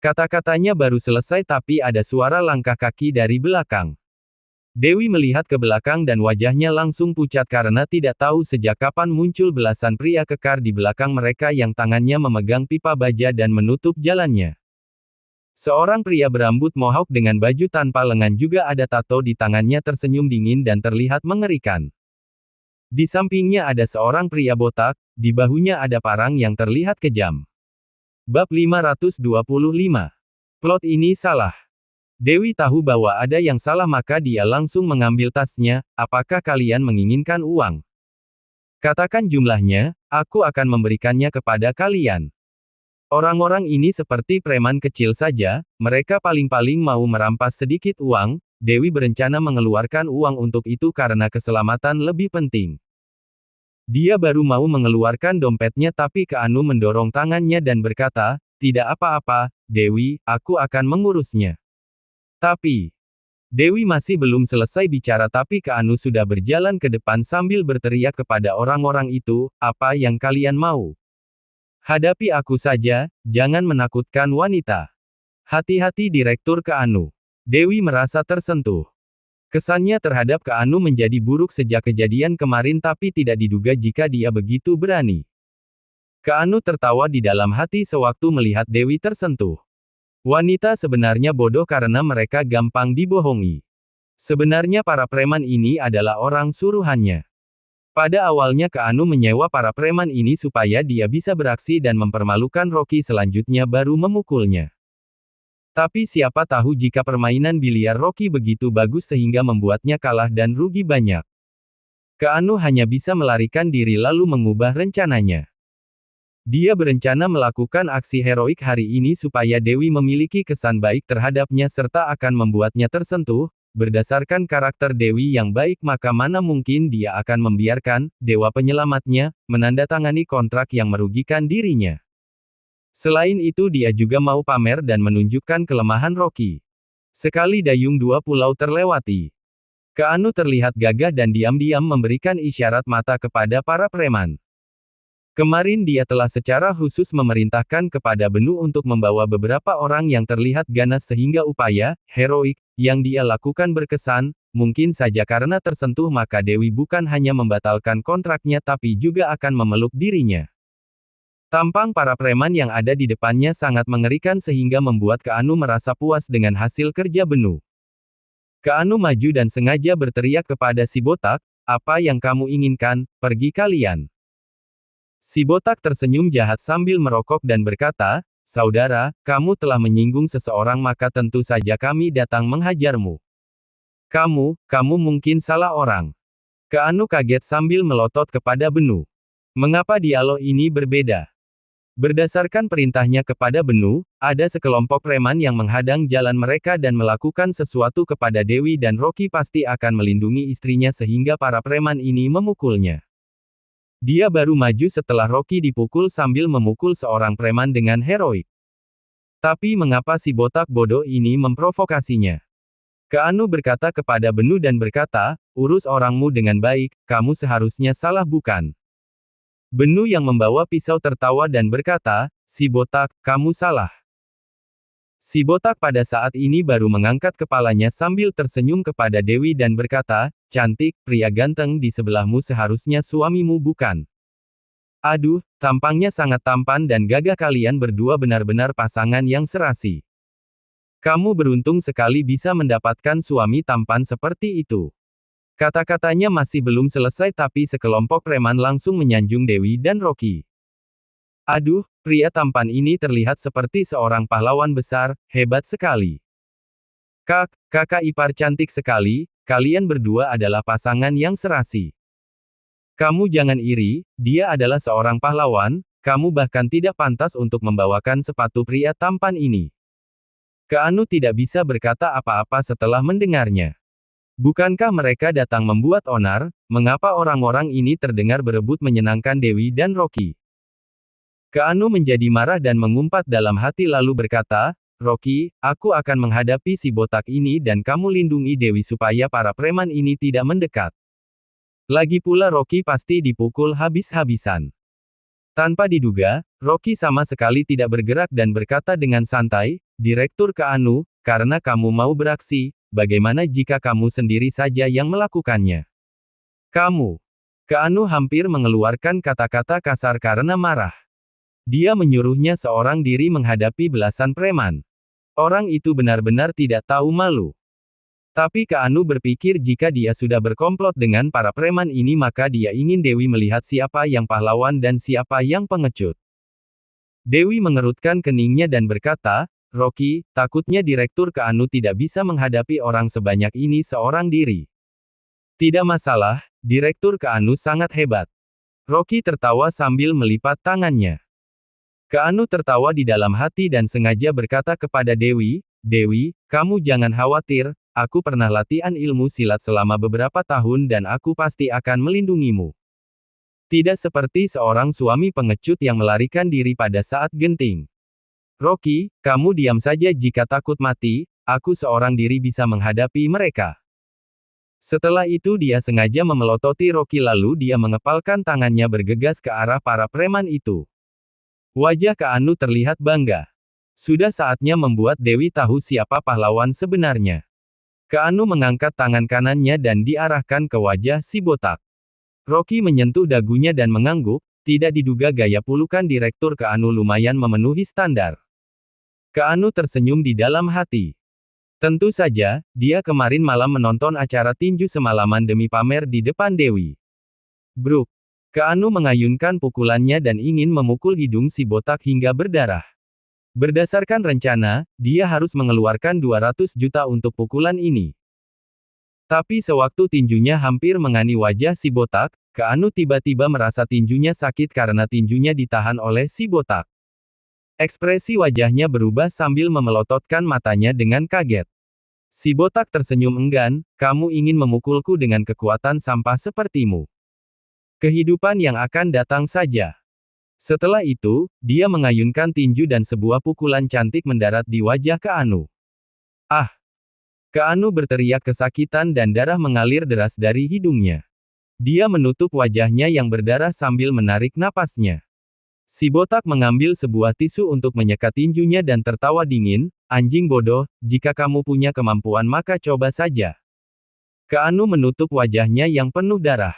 A: Kata-katanya baru selesai tapi ada suara langkah kaki dari belakang. Dewi melihat ke belakang dan wajahnya langsung pucat karena tidak tahu sejak kapan muncul belasan pria kekar di belakang mereka yang tangannya memegang pipa baja dan menutup jalannya. Seorang pria berambut mohawk dengan baju tanpa lengan juga ada tato di tangannya tersenyum dingin dan terlihat mengerikan. Di sampingnya ada seorang pria botak, di bahunya ada parang yang terlihat kejam. Bab 525. Plot ini salah. Dewi tahu bahwa ada yang salah maka dia langsung mengambil tasnya, apakah kalian menginginkan uang? Katakan jumlahnya, aku akan memberikannya kepada kalian. Orang-orang ini seperti preman kecil saja, mereka paling-paling mau merampas sedikit uang, Dewi berencana mengeluarkan uang untuk itu karena keselamatan lebih penting. Dia baru mau mengeluarkan dompetnya tapi Kak Anu mendorong tangannya dan berkata, tidak apa-apa, Dewi, aku akan mengurusnya. Tapi, Dewi masih belum selesai bicara tapi Kak Anu sudah berjalan ke depan sambil berteriak kepada orang-orang itu, apa yang kalian mau? Hadapi aku saja, jangan menakutkan wanita. Hati-hati Direktur Kak Anu. Dewi merasa tersentuh. Kesannya terhadap Kak Anu menjadi buruk sejak kejadian kemarin tapi tidak diduga jika dia begitu berani. Kak Anu tertawa di dalam hati sewaktu melihat Dewi tersentuh. Wanita sebenarnya bodoh karena mereka gampang dibohongi. Sebenarnya para preman ini adalah orang suruhannya. Pada awalnya Kak Anu menyewa para preman ini supaya dia bisa beraksi dan mempermalukan Rocky selanjutnya baru memukulnya. Tapi siapa tahu jika permainan biliar Rocky begitu bagus sehingga membuatnya kalah dan rugi banyak. Kak Anu hanya bisa melarikan diri lalu mengubah rencananya. Dia berencana melakukan aksi heroik hari ini supaya Dewi memiliki kesan baik terhadapnya serta akan membuatnya tersentuh. Berdasarkan karakter Dewi yang baik maka mana mungkin dia akan membiarkan dewa penyelamatnya menandatangani kontrak yang merugikan dirinya. Selain itu dia juga mau pamer dan menunjukkan kelemahan Rocky. Sekali dayung dua pulau terlewati. Kak Anu terlihat gagah dan diam-diam memberikan isyarat mata kepada para preman. Kemarin dia telah secara khusus memerintahkan kepada Benu untuk membawa beberapa orang yang terlihat ganas sehingga upaya heroik yang dia lakukan berkesan, mungkin saja karena tersentuh maka Dewi bukan hanya membatalkan kontraknya tapi juga akan memeluk dirinya. Tampang para preman yang ada di depannya sangat mengerikan sehingga membuat Kak Anu merasa puas dengan hasil kerja Benu. Kak Anu maju dan sengaja berteriak kepada si botak, apa yang kamu inginkan, pergi kalian. Si botak tersenyum jahat sambil merokok dan berkata, saudara, kamu telah menyinggung seseorang maka tentu saja kami datang menghajarmu. Kamu mungkin salah orang. Keanu kaget sambil melotot kepada Benu. Mengapa dialog ini berbeda? Berdasarkan perintahnya kepada Benu, ada sekelompok preman yang menghadang jalan mereka dan melakukan sesuatu kepada Dewi dan Rocky pasti akan melindungi istrinya sehingga para preman ini memukulnya. Dia baru maju setelah Rocky dipukul sambil memukul seorang preman dengan heroik. Tapi mengapa si botak bodoh ini memprovokasinya? Keanu berkata kepada Benu dan berkata, urus orangmu dengan baik, kamu seharusnya salah bukan? Benu yang membawa pisau tertawa dan berkata, si botak, kamu salah. Si botak pada saat ini baru mengangkat kepalanya sambil tersenyum kepada Dewi dan berkata, cantik, pria ganteng di sebelahmu seharusnya suamimu bukan? Aduh, tampangnya sangat tampan dan gagah kalian berdua benar-benar pasangan yang serasi. Kamu beruntung sekali bisa mendapatkan suami tampan seperti itu. Kata-katanya masih belum selesai tapi sekelompok preman langsung menyanjung Dewi dan Rocky. Aduh, pria tampan ini terlihat seperti seorang pahlawan besar, hebat sekali. Kakak ipar cantik sekali, kalian berdua adalah pasangan yang serasi. Kamu jangan iri, dia adalah seorang pahlawan, kamu bahkan tidak pantas untuk membawakan sepatu pria tampan ini. Keanu tidak bisa berkata apa-apa setelah mendengarnya. Bukankah mereka datang membuat onar, mengapa orang-orang ini terdengar berebut menyenangkan Dewi dan Rocky? Keanu menjadi marah dan mengumpat dalam hati lalu berkata, Rocky, aku akan menghadapi si botak ini dan kamu lindungi Dewi supaya para preman ini tidak mendekat. Lagi pula Rocky pasti dipukul habis-habisan. Tanpa diduga, Rocky sama sekali tidak bergerak dan berkata dengan santai, Direktur Keanu, karena kamu mau beraksi, bagaimana jika kamu sendiri saja yang melakukannya? Kamu. Keanu hampir mengeluarkan kata-kata kasar karena marah. Dia menyuruhnya seorang diri menghadapi belasan preman. Orang itu benar-benar tidak tahu malu. Tapi Keanu berpikir jika dia sudah berkomplot dengan para preman ini maka dia ingin Dewi melihat siapa yang pahlawan dan siapa yang pengecut. Dewi mengerutkan keningnya dan berkata, Rocky, takutnya Direktur Keanu tidak bisa menghadapi orang sebanyak ini seorang diri. Tidak masalah, Direktur Keanu sangat hebat. Rocky tertawa sambil melipat tangannya. Keanu tertawa di dalam hati dan sengaja berkata kepada Dewi, Dewi, kamu jangan khawatir, aku pernah latihan ilmu silat selama beberapa tahun dan aku pasti akan melindungimu. Tidak seperti seorang suami pengecut yang melarikan diri pada saat genting. Rocky, kamu diam saja jika takut mati, aku seorang diri bisa menghadapi mereka. Setelah itu dia sengaja memelototi Rocky lalu dia mengepalkan tangannya bergegas ke arah para preman itu. Wajah Keanu terlihat bangga. Sudah saatnya membuat Dewi tahu siapa pahlawan sebenarnya. Keanu mengangkat tangan kanannya dan diarahkan ke wajah si botak. Rocky menyentuh dagunya dan mengangguk, tidak diduga gaya pulukan Direktur Keanu lumayan memenuhi standar. Keanu tersenyum di dalam hati. Tentu saja, dia kemarin malam menonton acara tinju semalaman demi pamer di depan Dewi. Bruk. Keanu mengayunkan pukulannya dan ingin memukul hidung si botak hingga berdarah. Berdasarkan rencana, dia harus mengeluarkan 200 juta untuk pukulan ini. Tapi sewaktu tinjunya hampir mengani wajah si botak, Keanu tiba-tiba merasa tinjunya sakit karena tinjunya ditahan oleh si botak. Ekspresi wajahnya berubah sambil memelototkan matanya dengan kaget. Si botak tersenyum enggan, kamu ingin memukulku dengan kekuatan sampah sepertimu. Kehidupan yang akan datang saja. Setelah itu, dia mengayunkan tinju dan sebuah pukulan cantik mendarat di wajah Keanu. Ah! Keanu berteriak kesakitan dan darah mengalir deras dari hidungnya. Dia menutup wajahnya yang berdarah sambil menarik napasnya. Si botak mengambil sebuah tisu untuk menyekat tinjunya dan tertawa dingin, anjing bodoh, jika kamu punya kemampuan maka coba saja. Keanu menutup wajahnya yang penuh darah.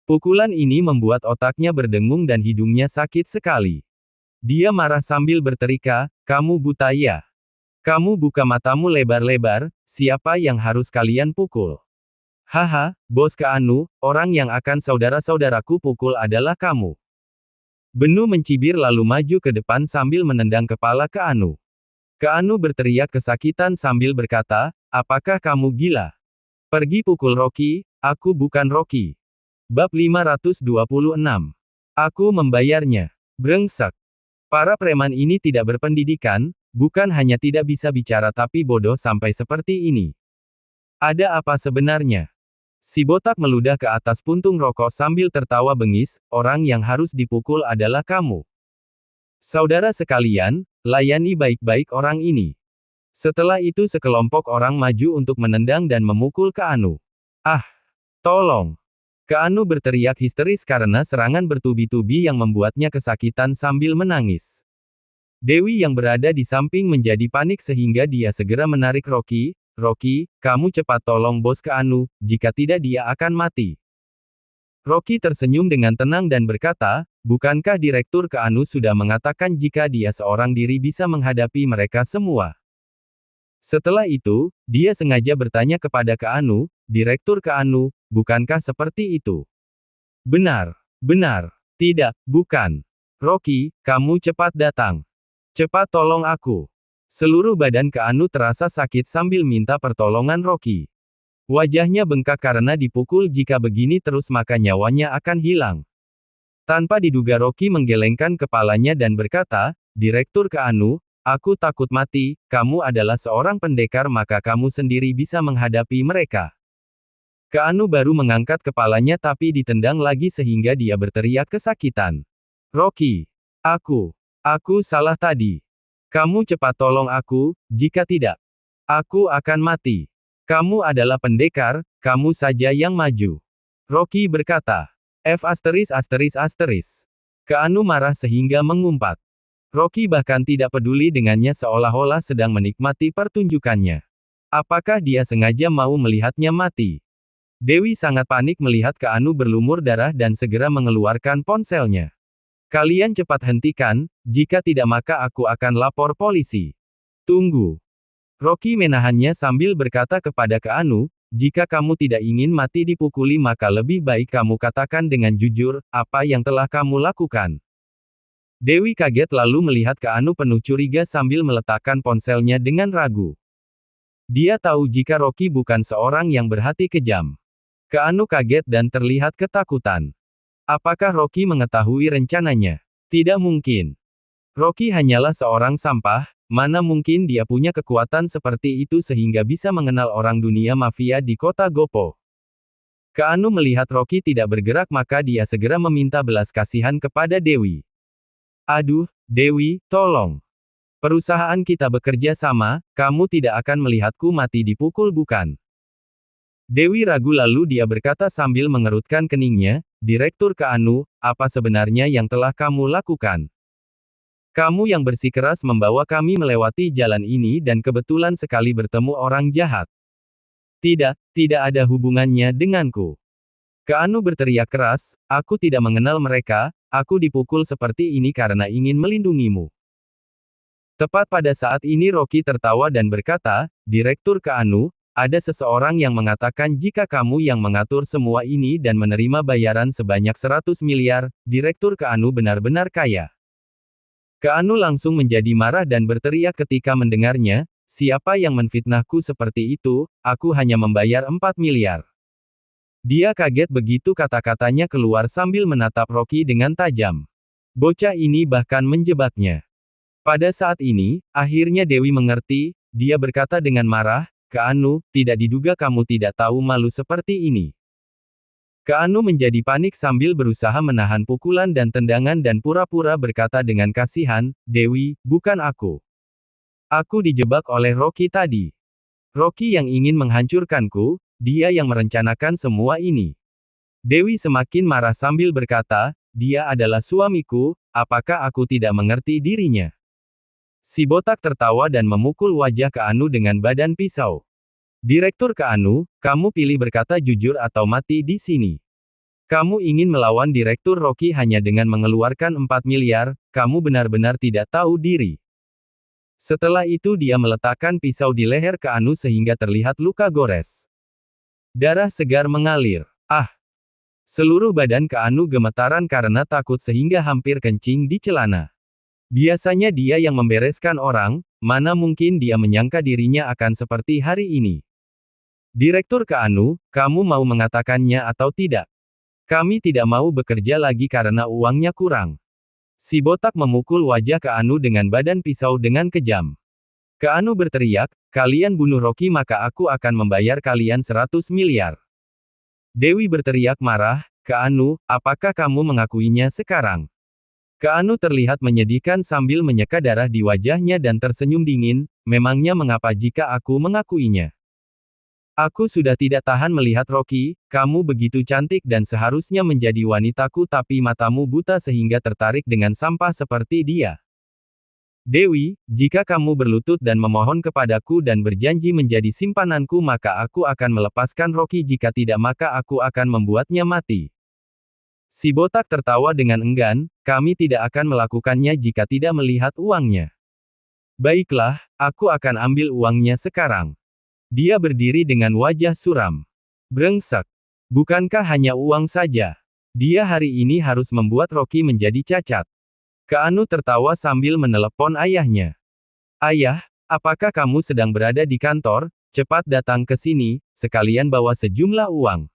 A: Pukulan ini membuat otaknya berdengung dan hidungnya sakit sekali. Dia marah sambil berteriak, kamu buta ya? Kamu buka matamu lebar-lebar, siapa yang harus kalian pukul? Haha, Bos Keanu, orang yang akan saudara-saudaraku pukul adalah kamu. Benu mencibir lalu maju ke depan sambil menendang kepala Keanu. Keanu berteriak kesakitan sambil berkata, apakah kamu gila? Pergi pukul Rocky, aku bukan Rocky. Bab 526. Aku membayarnya. Brengsek. Para preman ini tidak berpendidikan, bukan hanya tidak bisa bicara tapi bodoh sampai seperti ini. Ada apa sebenarnya? Si botak meludah ke atas puntung rokok sambil tertawa bengis, orang yang harus dipukul adalah kamu. Saudara sekalian, layani baik-baik orang ini. Setelah itu sekelompok orang maju untuk menendang dan memukul Keanu. Ah! Tolong! Keanu berteriak histeris karena serangan bertubi-tubi yang membuatnya kesakitan sambil menangis. Dewi yang berada di samping menjadi panik sehingga dia segera menarik Rocky. Rocky, kamu cepat tolong Bos Keanu, jika tidak dia akan mati. Rocky tersenyum dengan tenang dan berkata, bukankah Direktur Keanu sudah mengatakan jika dia seorang diri bisa menghadapi mereka semua? Setelah itu, dia sengaja bertanya kepada Keanu, Direktur Keanu, bukankah seperti itu? Benar. Benar. Tidak, bukan. Rocky, kamu cepat datang. Cepat tolong aku. Seluruh badan Keanu terasa sakit sambil minta pertolongan Rocky. Wajahnya bengkak karena dipukul, jika begini terus maka nyawanya akan hilang. Tanpa diduga Rocky menggelengkan kepalanya dan berkata, Direktur Keanu, aku takut mati, kamu adalah seorang pendekar maka kamu sendiri bisa menghadapi mereka. Keanu baru mengangkat kepalanya tapi ditendang lagi sehingga dia berteriak kesakitan. Rocky. Aku salah tadi. Kamu cepat tolong aku, jika tidak, aku akan mati. Kamu adalah pendekar, kamu saja yang maju. Rocky berkata. Keanu marah sehingga mengumpat. Rocky bahkan tidak peduli dengannya seolah-olah sedang menikmati pertunjukannya. Apakah dia sengaja mau melihatnya mati? Dewi sangat panik melihat Keanu berlumur darah dan segera mengeluarkan ponselnya. Kalian cepat hentikan, jika tidak maka aku akan lapor polisi. Tunggu. Rocky menahannya sambil berkata kepada Keanu, jika kamu tidak ingin mati dipukuli maka lebih baik kamu katakan dengan jujur, apa yang telah kamu lakukan. Dewi kaget lalu melihat Keanu penuh curiga sambil meletakkan ponselnya dengan ragu. Dia tahu jika Rocky bukan seorang yang berhati kejam. Keanu kaget dan terlihat ketakutan. Apakah Rocky mengetahui rencananya? Tidak mungkin. Rocky hanyalah seorang sampah, mana mungkin dia punya kekuatan seperti itu sehingga bisa mengenal orang dunia mafia di kota Gopo. Keanu melihat Rocky tidak bergerak maka dia segera meminta belas kasihan kepada Dewi. Aduh, Dewi, tolong. Perusahaan kita bekerja sama, kamu tidak akan melihatku mati dipukul bukan? Dewi ragu lalu dia berkata sambil mengerutkan keningnya, Direktur Keanu, apa sebenarnya yang telah kamu lakukan? Kamu yang bersikeras membawa kami melewati jalan ini dan kebetulan sekali bertemu orang jahat. Tidak ada hubungannya denganku. Keanu berteriak keras, aku tidak mengenal mereka, aku dipukul seperti ini karena ingin melindungimu. Tepat pada saat ini Rocky tertawa dan berkata, Direktur Keanu, ada seseorang yang mengatakan jika kamu yang mengatur semua ini dan menerima bayaran sebanyak 100 miliar, Direktur Keanu benar-benar kaya. Keanu langsung menjadi marah dan berteriak ketika mendengarnya, siapa yang menfitnahku seperti itu, aku hanya membayar 4 miliar. Dia kaget begitu kata-katanya keluar sambil menatap Rocky dengan tajam. Bocah ini bahkan menjebaknya. Pada saat ini, akhirnya Dewi mengerti, dia berkata dengan marah, Keanu, tidak diduga kamu tidak tahu malu seperti ini. Keanu menjadi panik sambil berusaha menahan pukulan dan tendangan dan pura-pura berkata dengan kasihan, Dewi, bukan aku. Aku dijebak oleh Rocky tadi. Rocky yang ingin menghancurkanku, dia yang merencanakan semua ini. Dewi semakin marah sambil berkata, dia adalah suamiku, apakah aku tidak mengerti dirinya? Si botak tertawa dan memukul wajah Keanu dengan badan pisau. Direktur Keanu, kamu pilih berkata jujur atau mati di sini. Kamu ingin melawan Direktur Rocky hanya dengan mengeluarkan 4 miliar, kamu benar-benar tidak tahu diri. Setelah itu dia meletakkan pisau di leher Keanu sehingga terlihat luka gores. Darah segar mengalir. Ah! Seluruh badan Keanu gemetaran karena takut sehingga hampir kencing di celana. Biasanya dia yang membereskan orang, mana mungkin dia menyangka dirinya akan seperti hari ini. Direktur Keanu, kamu mau mengatakannya atau tidak? Kami tidak mau bekerja lagi karena uangnya kurang. Si botak memukul wajah Keanu dengan badan pisau dengan kejam. Keanu berteriak, kalian bunuh Rocky maka aku akan membayar kalian 100 miliar. Dewi berteriak marah, Keanu, apakah kamu mengakuinya sekarang? Keanu terlihat menyedihkan sambil menyeka darah di wajahnya dan tersenyum dingin, memangnya mengapa jika aku mengakuinya? Aku sudah tidak tahan melihat Rocky, kamu begitu cantik dan seharusnya menjadi wanitaku tapi matamu buta sehingga tertarik dengan sampah seperti dia. Dewi, jika kamu berlutut dan memohon kepadaku dan berjanji menjadi simpananku maka aku akan melepaskan Rocky jika tidak maka aku akan membuatnya mati. Si botak tertawa dengan enggan, kami tidak akan melakukannya jika tidak melihat uangnya. Baiklah, aku akan ambil uangnya sekarang. Dia berdiri dengan wajah suram. Brengsek. Bukankah hanya uang saja? Dia hari ini harus membuat Rocky menjadi cacat. Keanu tertawa sambil menelepon ayahnya. Ayah, apakah kamu sedang berada di kantor? Cepat datang ke sini, sekalian bawa sejumlah uang.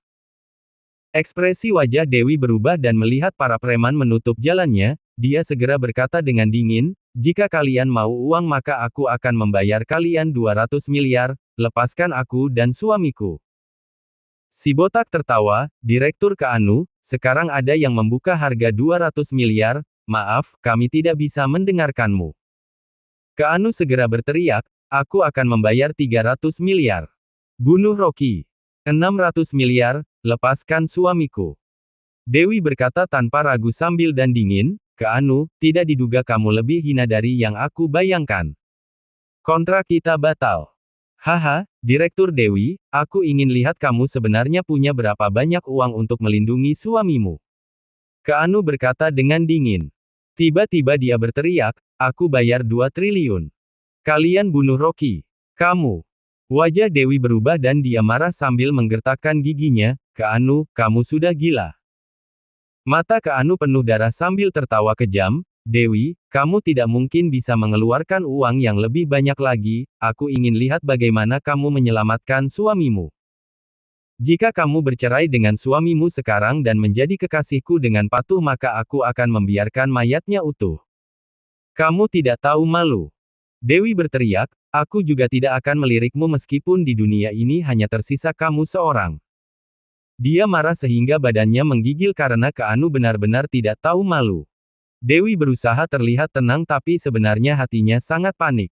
A: Ekspresi wajah Dewi berubah dan melihat para preman menutup jalannya, dia segera berkata dengan dingin, jika kalian mau uang maka aku akan membayar kalian 200 miliar, lepaskan aku dan suamiku. Si botak tertawa, Direktur Keanu, sekarang ada yang membuka harga 200 miliar, maaf, kami tidak bisa mendengarkanmu. Keanu segera berteriak, aku akan membayar 300 miliar. Bunuh Rocky. 600 miliar, lepaskan suamiku. Dewi berkata tanpa ragu sambil dan dingin, Keanu, tidak diduga kamu lebih hina dari yang aku bayangkan. Kontrak kita batal. Haha, Direktur Dewi, aku ingin lihat kamu sebenarnya punya berapa banyak uang untuk melindungi suamimu. Keanu berkata dengan dingin. Tiba-tiba dia berteriak, aku bayar 2 triliun. Kalian bunuh Rocky. Kamu. Wajah Dewi berubah dan dia marah sambil menggertakkan giginya, Keanu, kamu sudah gila. Mata Keanu penuh darah sambil tertawa kejam, Dewi, kamu tidak mungkin bisa mengeluarkan uang yang lebih banyak lagi, aku ingin lihat bagaimana kamu menyelamatkan suamimu. Jika kamu bercerai dengan suamimu sekarang dan menjadi kekasihku dengan patuh maka aku akan membiarkan mayatnya utuh. Kamu tidak tahu malu. Dewi berteriak, aku juga tidak akan melirikmu meskipun di dunia ini hanya tersisa kamu seorang. Dia marah sehingga badannya menggigil karena Keanu benar-benar tidak tahu malu. Dewi berusaha terlihat tenang tapi sebenarnya hatinya sangat panik.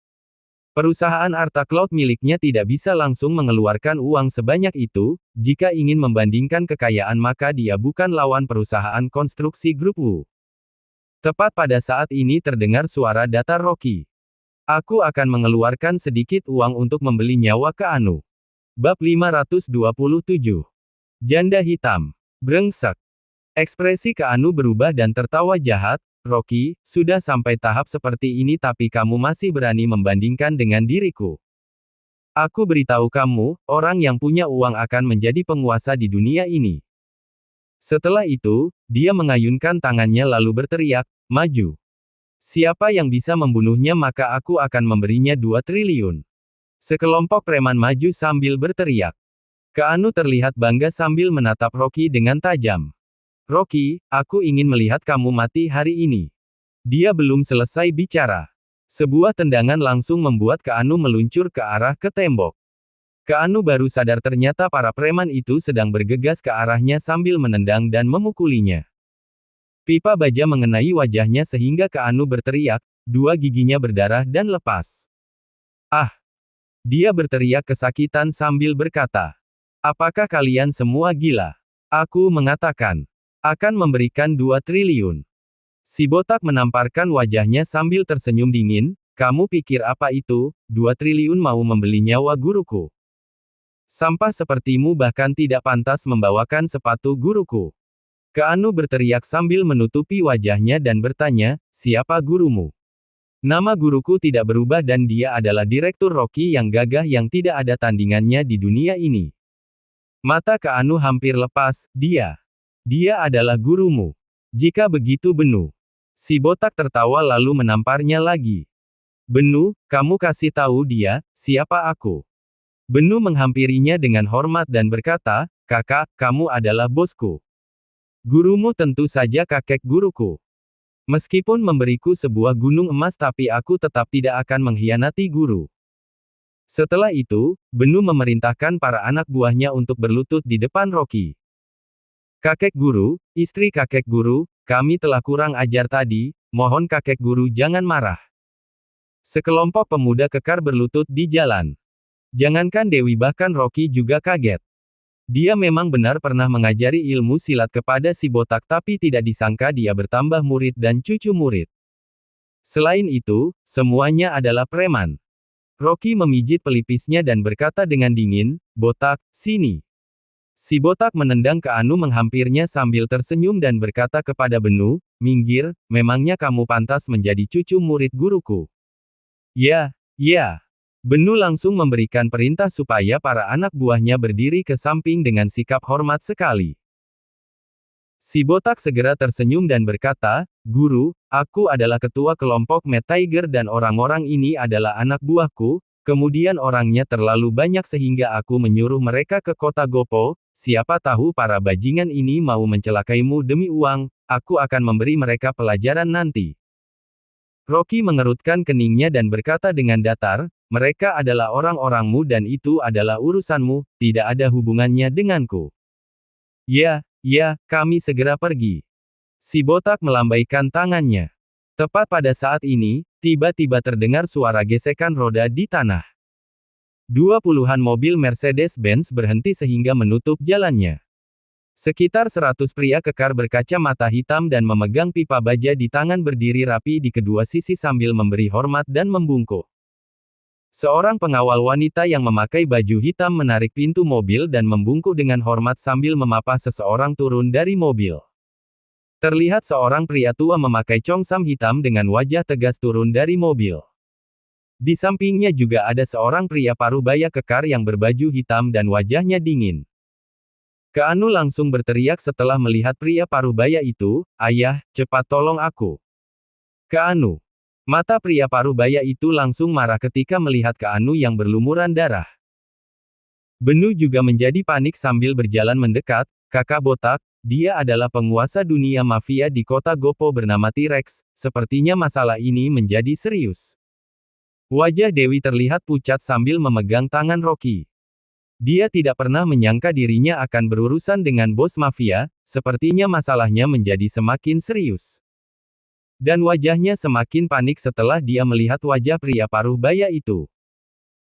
A: Perusahaan Arta Cloud miliknya tidak bisa langsung mengeluarkan uang sebanyak itu, jika ingin membandingkan kekayaan maka dia bukan lawan perusahaan konstruksi grup Wu. Tepat pada saat ini terdengar suara datar Rocky. Aku akan mengeluarkan sedikit uang untuk membeli nyawa Keanu. Bab 527. Janda hitam. Brengsek. Ekspresi Keanu berubah dan tertawa jahat, Rocky, sudah sampai tahap seperti ini tapi kamu masih berani membandingkan dengan diriku. Aku beritahu kamu, orang yang punya uang akan menjadi penguasa di dunia ini. Setelah itu, dia mengayunkan tangannya lalu berteriak, maju. Siapa yang bisa membunuhnya maka aku akan memberinya 2 triliun. Sekelompok preman maju sambil berteriak. Keanu terlihat bangga sambil menatap Rocky dengan tajam. Rocky, aku ingin melihat kamu mati hari ini. Dia belum selesai bicara. Sebuah tendangan langsung membuat Keanu meluncur ke arah ke tembok. Keanu baru sadar ternyata para preman itu sedang bergegas ke arahnya sambil menendang dan memukulinya. Pipa baja mengenai wajahnya sehingga Keanu berteriak, 2 giginya berdarah dan lepas. Ah! Dia berteriak kesakitan sambil berkata. Apakah kalian semua gila? Aku mengatakan. Akan memberikan 2 triliun. Si botak menamparkan wajahnya sambil tersenyum dingin, kamu pikir apa itu, 2 triliun mau membeli nyawa guruku? Sampah sepertimu bahkan tidak pantas membawakan sepatu guruku. Keanu berteriak sambil menutupi wajahnya dan bertanya, siapa gurumu? Nama guruku tidak berubah dan dia adalah Direktur Rocky yang gagah yang tidak ada tandingannya di dunia ini. Mata Keanu hampir lepas, dia adalah gurumu. Jika begitu Benu. Si botak tertawa lalu menamparnya lagi. Benu, kamu kasih tahu dia, siapa aku. Benu menghampirinya dengan hormat dan berkata, kakak, kamu adalah bosku. Gurumu tentu saja kakek guruku. Meskipun memberiku sebuah gunung emas tapi aku tetap tidak akan mengkhianati guru. Setelah itu, Benu memerintahkan para anak buahnya untuk berlutut di depan Rocky. Kakek guru, istri kakek guru, kami telah kurang ajar tadi, mohon kakek guru jangan marah. Sekelompok pemuda kekar berlutut di jalan. Jangankan Dewi bahkan Rocky juga kaget. Dia memang benar pernah mengajari ilmu silat kepada si botak tapi tidak disangka dia bertambah murid dan cucu murid. Selain itu, semuanya adalah preman. Rocky memijit pelipisnya dan berkata dengan dingin, botak, sini. Si botak menendang Keanu menghampirnya sambil tersenyum dan berkata kepada Benu, minggir, memangnya kamu pantas menjadi cucu murid guruku. Ya. Benu langsung memberikan perintah supaya para anak buahnya berdiri ke samping dengan sikap hormat sekali. Si botak segera tersenyum dan berkata, guru, aku adalah ketua kelompok Mad Tiger dan orang-orang ini adalah anak buahku, kemudian orangnya terlalu banyak sehingga aku menyuruh mereka ke kota Gopo, siapa tahu para bajingan ini mau mencelakaimu demi uang, aku akan memberi mereka pelajaran nanti. Rocky mengerutkan keningnya dan berkata dengan datar, mereka adalah orang-orangmu dan itu adalah urusanmu, tidak ada hubungannya denganku. Ya, kami segera pergi. Si botak melambaikan tangannya. Tepat pada saat ini, tiba-tiba terdengar suara gesekan roda di tanah. 20-an mobil Mercedes-Benz berhenti sehingga menutup jalannya. Sekitar 100 pria kekar berkacamata hitam dan memegang pipa baja di tangan berdiri rapi di kedua sisi sambil memberi hormat dan membungkuk. Seorang pengawal wanita yang memakai baju hitam menarik pintu mobil dan membungkuk dengan hormat sambil memapah seseorang turun dari mobil. Terlihat seorang pria tua memakai congsam hitam dengan wajah tegas turun dari mobil. Di sampingnya juga ada seorang pria parubaya kekar yang berbaju hitam dan wajahnya dingin. Keanu langsung berteriak setelah melihat pria parubaya itu, ayah, cepat tolong aku. Keanu. Mata pria parubaya itu langsung marah ketika melihat Keanu yang berlumuran darah. Benu juga menjadi panik sambil berjalan mendekat, kakak botak, dia adalah penguasa dunia mafia di kota Gopo bernama T-Rex, sepertinya masalah ini menjadi serius. Wajah Dewi terlihat pucat sambil memegang tangan Rocky. Dia tidak pernah menyangka dirinya akan berurusan dengan bos mafia, sepertinya masalahnya menjadi semakin serius. Dan wajahnya semakin panik setelah dia melihat wajah pria parubaya itu.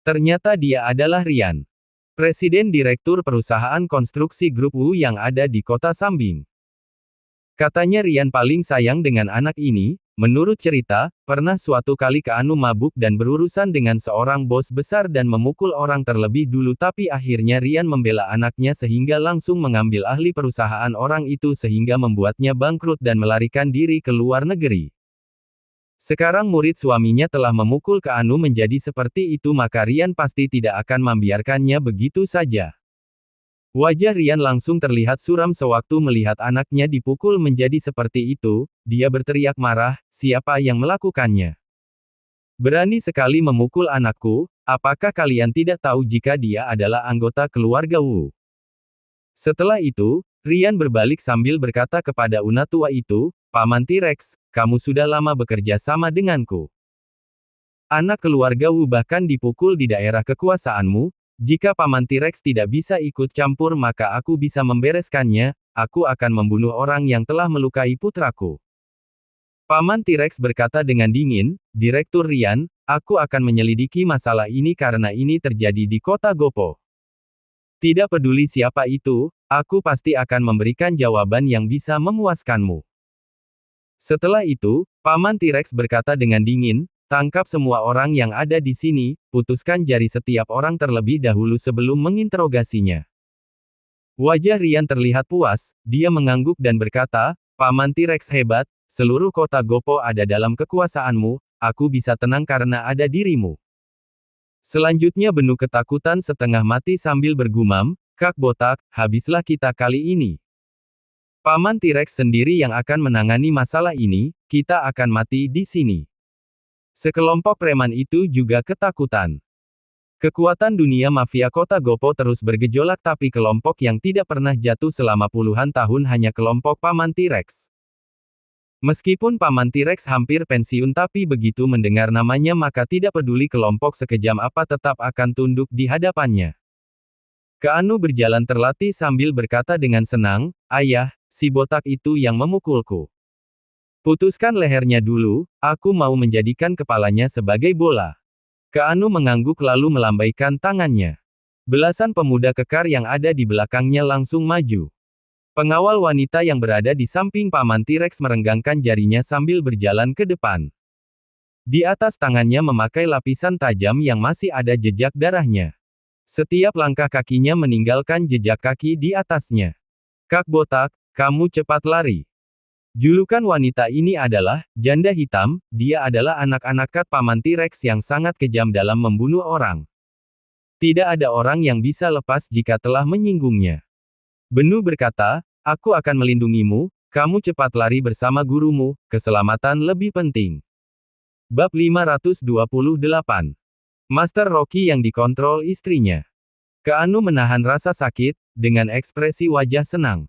A: Ternyata dia adalah Rian. Presiden Direktur Perusahaan Konstruksi Grup Wu yang ada di kota Sambing. Katanya Rian paling sayang dengan anak ini, menurut cerita, pernah suatu kali Keanu mabuk dan berurusan dengan seorang bos besar dan memukul orang terlebih dulu tapi akhirnya Rian membela anaknya sehingga langsung mengambil ahli perusahaan orang itu sehingga membuatnya bangkrut dan melarikan diri ke luar negeri. Sekarang murid suaminya telah memukul Keanu menjadi seperti itu maka Rian pasti tidak akan membiarkannya begitu saja. Wajah Rian langsung terlihat suram sewaktu melihat anaknya dipukul menjadi seperti itu, dia berteriak marah, siapa yang melakukannya? Berani sekali memukul anakku, apakah kalian tidak tahu jika dia adalah anggota keluarga Wu? Setelah itu, Rian berbalik sambil berkata kepada unatua itu, Paman T-Rex, kamu sudah lama bekerja sama denganku. Anak keluarga Wu bahkan dipukul di daerah kekuasaanmu. Jika Paman T-Rex tidak bisa ikut campur maka aku bisa membereskannya, aku akan membunuh orang yang telah melukai putraku. Paman T-Rex berkata dengan dingin, Direktur Rian, aku akan menyelidiki masalah ini karena ini terjadi di kota Gopo. Tidak peduli siapa itu, aku pasti akan memberikan jawaban yang bisa memuaskanmu. Setelah itu, Paman T-Rex berkata dengan dingin, tangkap semua orang yang ada di sini, putuskan jari setiap orang terlebih dahulu sebelum menginterogasinya. Wajah Rian terlihat puas, dia mengangguk dan berkata, Paman T-Rex hebat, seluruh kota Gopo ada dalam kekuasaanmu, aku bisa tenang karena ada dirimu. Selanjutnya Benu ketakutan setengah mati sambil bergumam, Kak Botak, habislah kita kali ini. Paman T-Rex sendiri yang akan menangani masalah ini, kita akan mati di sini. Sekelompok preman itu juga ketakutan. Kekuatan dunia mafia kota Gopo terus bergejolak tapi kelompok yang tidak pernah jatuh selama puluhan tahun hanya kelompok Paman T-Rex. Meskipun Paman T-Rex hampir pensiun tapi begitu mendengar namanya maka tidak peduli kelompok sekejam apa tetap akan tunduk di hadapannya. Keanu berjalan terlatih sambil berkata dengan senang, "Ayah, si botak itu yang memukulku. Putuskan lehernya dulu, aku mau menjadikan kepalanya sebagai bola." Keanu mengangguk lalu melambaikan tangannya. Belasan pemuda kekar yang ada di belakangnya langsung maju. Pengawal wanita yang berada di samping Paman T-Rex merenggangkan jarinya sambil berjalan ke depan. Di atas tangannya memakai lapisan tajam yang masih ada jejak darahnya. Setiap langkah kakinya meninggalkan jejak kaki di atasnya. Kak Botak, kamu cepat lari. Julukan wanita ini adalah Janda Hitam, dia adalah anak-anak kat Paman T-Rex yang sangat kejam dalam membunuh orang. Tidak ada orang yang bisa lepas jika telah menyinggungnya. Benu berkata, aku akan melindungimu, kamu cepat lari bersama gurumu, keselamatan lebih penting. Bab 528. Master Rocky yang dikontrol istrinya. Keanu menahan rasa sakit, dengan ekspresi wajah senang.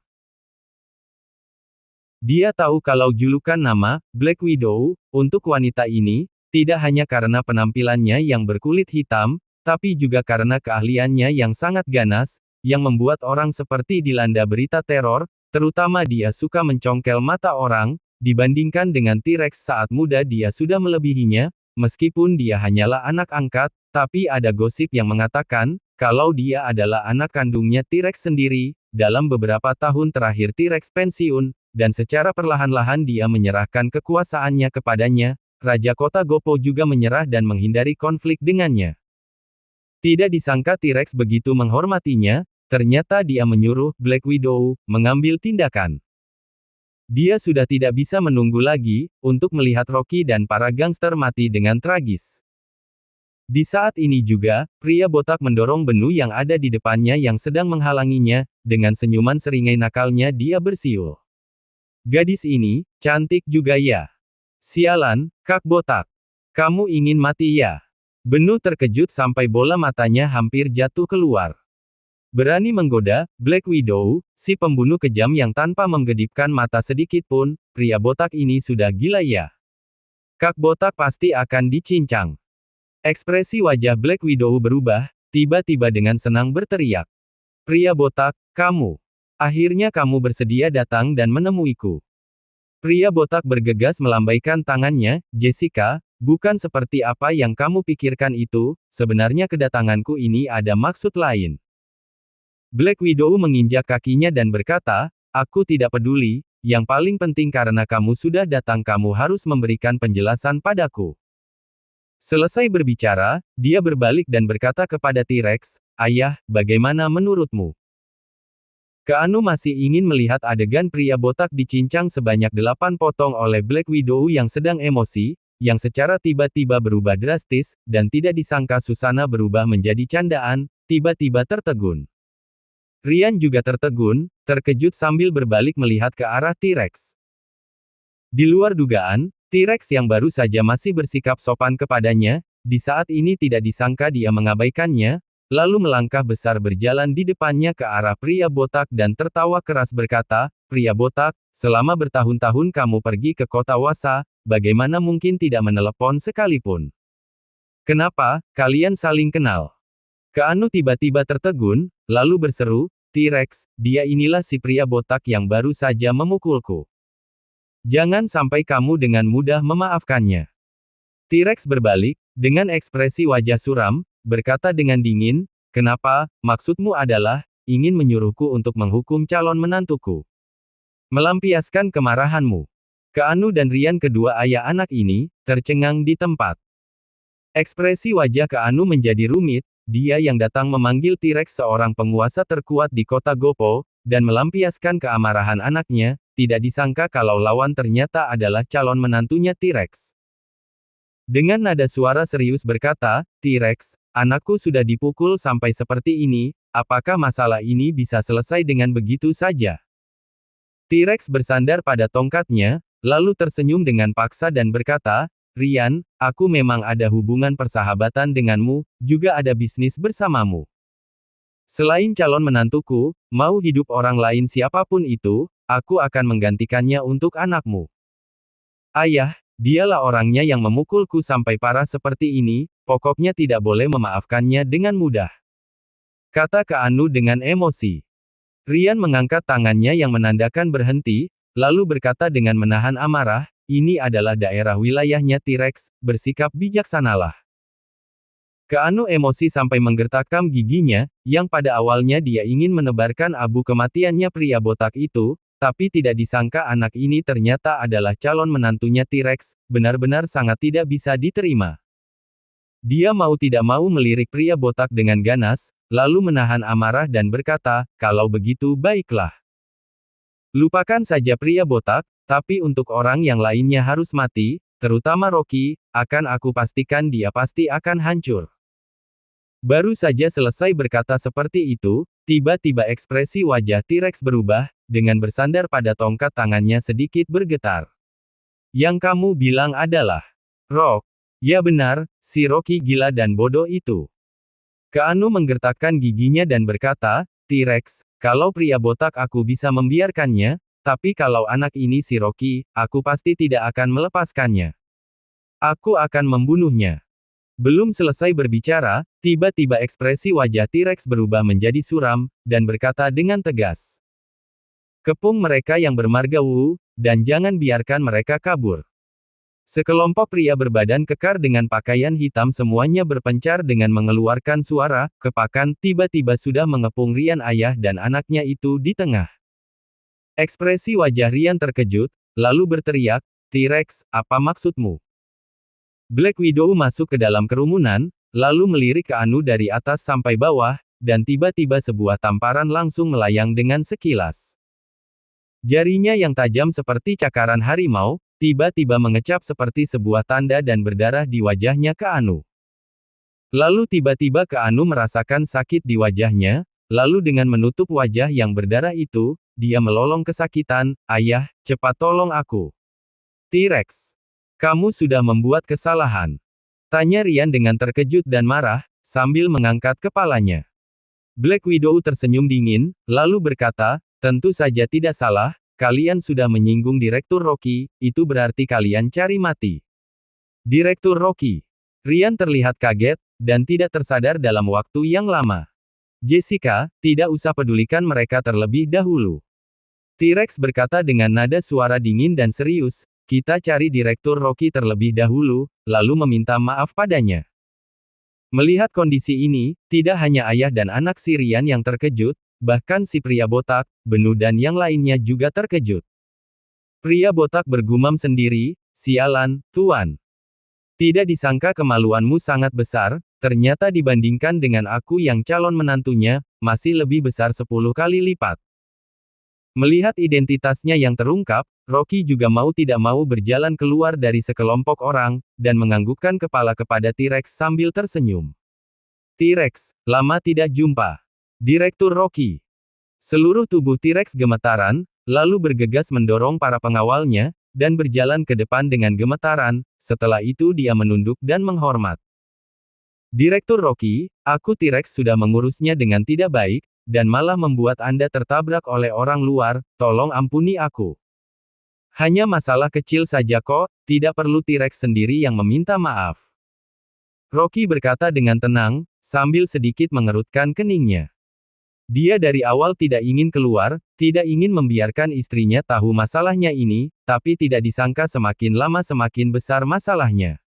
A: Dia tahu kalau julukan nama, Black Widow, untuk wanita ini, tidak hanya karena penampilannya yang berkulit hitam, tapi juga karena keahliannya yang sangat ganas, yang membuat orang seperti dilanda berita teror, terutama dia suka mencongkel mata orang, dibandingkan dengan T-Rex saat muda dia sudah melebihinya, meskipun dia hanyalah anak angkat, tapi ada gosip yang mengatakan, kalau dia adalah anak kandungnya T-Rex sendiri, dalam beberapa tahun terakhir T-Rex pensiun, dan secara perlahan-lahan dia menyerahkan kekuasaannya kepadanya, Raja Kota Gopo juga menyerah dan menghindari konflik dengannya. Tidak disangka T-Rex begitu menghormatinya, ternyata dia menyuruh Black Widow mengambil tindakan. Dia sudah tidak bisa menunggu lagi, untuk melihat Rocky dan para gangster mati dengan tragis. Di saat ini juga, pria botak mendorong Benu yang ada di depannya yang sedang menghalanginya, dengan senyuman seringai nakalnya dia bersiul. Gadis ini, cantik juga ya. Sialan, Kak Botak. Kamu ingin mati ya? Benu terkejut sampai bola matanya hampir jatuh keluar. Berani menggoda, Black Widow, si pembunuh kejam yang tanpa menggedipkan mata sedikit pun, pria botak ini sudah gila ya. Kak Botak pasti akan dicincang. Ekspresi wajah Black Widow berubah, tiba-tiba dengan senang berteriak. Pria botak, kamu. Akhirnya kamu bersedia datang dan menemuiku. Pria botak bergegas melambaikan tangannya, Jessica, bukan seperti apa yang kamu pikirkan itu, sebenarnya kedatanganku ini ada maksud lain. Black Widow menginjak kakinya dan berkata, aku tidak peduli, yang paling penting karena kamu sudah datang kamu harus memberikan penjelasan padaku. Selesai berbicara, dia berbalik dan berkata kepada T-Rex, ayah, bagaimana menurutmu? Keanu masih ingin melihat adegan pria botak dicincang sebanyak 8 potong oleh Black Widow yang sedang emosi, yang secara tiba-tiba berubah drastis, dan tidak disangka Susana berubah menjadi candaan, tiba-tiba tertegun. Ryan juga tertegun, terkejut sambil berbalik melihat ke arah T-Rex. Di luar dugaan, T-Rex yang baru saja masih bersikap sopan kepadanya, di saat ini tidak disangka dia mengabaikannya, lalu melangkah besar berjalan di depannya ke arah pria botak dan tertawa keras berkata, pria botak, selama bertahun-tahun kamu pergi ke kota Wasa, bagaimana mungkin tidak menelepon sekalipun? Kenapa, kalian saling kenal? Keanu tiba-tiba tertegun, lalu berseru, T-Rex, dia inilah si pria botak yang baru saja memukulku. Jangan sampai kamu dengan mudah memaafkannya. T-Rex berbalik, dengan ekspresi wajah suram, berkata dengan dingin, kenapa, maksudmu adalah, ingin menyuruhku untuk menghukum calon menantuku. Melampiaskan kemarahanmu. Keanu dan Ryan kedua ayah anak ini, tercengang di tempat. Ekspresi wajah Keanu menjadi rumit, dia yang datang memanggil T-Rex seorang penguasa terkuat di kota Gopo, dan melampiaskan keamarahan anaknya, tidak disangka kalau lawan ternyata adalah calon menantunya T-Rex. Dengan nada suara serius berkata, T-Rex, anakku sudah dipukul sampai seperti ini, apakah masalah ini bisa selesai dengan begitu saja? T-Rex bersandar pada tongkatnya, lalu tersenyum dengan paksa dan berkata, Ryan, aku memang ada hubungan persahabatan denganmu, juga ada bisnis bersamamu. Selain calon menantuku, mau hidup orang lain siapapun itu, aku akan menggantikannya untuk anakmu. Ayah, dialah orangnya yang memukulku sampai parah seperti ini, pokoknya tidak boleh memaafkannya dengan mudah. Kata Keanu dengan emosi. Ryan mengangkat tangannya yang menandakan berhenti, lalu berkata dengan menahan amarah, ini adalah daerah wilayahnya T-Rex, bersikap bijaksanalah. Keanu emosi sampai menggertakam giginya, yang pada awalnya dia ingin menebarkan abu kematiannya pria botak itu, tapi tidak disangka anak ini ternyata adalah calon menantunya T-Rex, benar-benar sangat tidak bisa diterima. Dia mau tidak mau melirik pria botak dengan ganas, lalu menahan amarah dan berkata, kalau begitu baiklah. Lupakan saja pria botak, tapi untuk orang yang lainnya harus mati, terutama Rocky, akan aku pastikan dia pasti akan hancur. Baru saja selesai berkata seperti itu, tiba-tiba ekspresi wajah T-Rex berubah, dengan bersandar pada tongkat tangannya sedikit bergetar. Yang kamu bilang adalah Rock. Ya benar, si Rocky gila dan bodoh itu. Keanu menggertakkan giginya dan berkata, T-Rex, kalau pria botak aku bisa membiarkannya, tapi kalau anak ini si Rocky, aku pasti tidak akan melepaskannya. Aku akan membunuhnya. Belum selesai berbicara, tiba-tiba ekspresi wajah T-Rex berubah menjadi suram, dan berkata dengan tegas. Kepung mereka yang bermarga Wu, dan jangan biarkan mereka kabur. Sekelompok pria berbadan kekar dengan pakaian hitam semuanya berpencar dengan mengeluarkan suara, kepakan, tiba-tiba sudah mengepung Ryan ayah dan anaknya itu di tengah. Ekspresi wajah Ryan terkejut, lalu berteriak, T-Rex, apa maksudmu? Black Widow masuk ke dalam kerumunan, lalu melirik Keanu dari atas sampai bawah, dan tiba-tiba sebuah tamparan langsung melayang dengan sekilas. Jarinya yang tajam seperti cakaran harimau, tiba-tiba mengecap seperti sebuah tanda dan berdarah di wajahnya Keanu. Lalu tiba-tiba Keanu merasakan sakit di wajahnya, lalu dengan menutup wajah yang berdarah itu, dia melolong kesakitan, ayah, cepat tolong aku. T-Rex. Kamu sudah membuat kesalahan. Tanya Ryan dengan terkejut dan marah, sambil mengangkat kepalanya. Black Widow tersenyum dingin, lalu berkata, tentu saja tidak salah, kalian sudah menyinggung Direktur Rocky, itu berarti kalian cari mati. Direktur Rocky. Ryan terlihat kaget, dan tidak tersadar dalam waktu yang lama. Jessica, tidak usah pedulikan mereka terlebih dahulu. T-Rex berkata dengan nada suara dingin dan serius, kita cari Direktur Rocky terlebih dahulu, lalu meminta maaf padanya. Melihat kondisi ini, tidak hanya ayah dan anak si Ryan yang terkejut, bahkan si pria botak, Benu dan yang lainnya juga terkejut. Pria botak bergumam sendiri, sialan, Tuan. Tidak disangka kemaluanmu sangat besar, ternyata dibandingkan dengan aku yang calon menantunya, masih lebih besar 10 kali lipat. Melihat identitasnya yang terungkap, Rocky juga mau tidak mau berjalan keluar dari sekelompok orang, dan menganggukkan kepala kepada T-Rex sambil tersenyum. T-Rex, lama tidak jumpa. Direktur Rocky. Seluruh tubuh T-Rex gemetaran, lalu bergegas mendorong para pengawalnya, dan berjalan ke depan dengan gemetaran, setelah itu dia menunduk dan menghormat. Direktur Rocky, aku T-Rex sudah mengurusnya dengan tidak baik, dan malah membuat Anda tertabrak oleh orang luar, tolong ampuni aku. Hanya masalah kecil saja kok, tidak perlu T-Rex sendiri yang meminta maaf. Rocky berkata dengan tenang, sambil sedikit mengerutkan keningnya. Dia dari awal tidak ingin keluar, tidak ingin membiarkan istrinya tahu masalahnya ini, tapi tidak disangka semakin lama semakin besar masalahnya.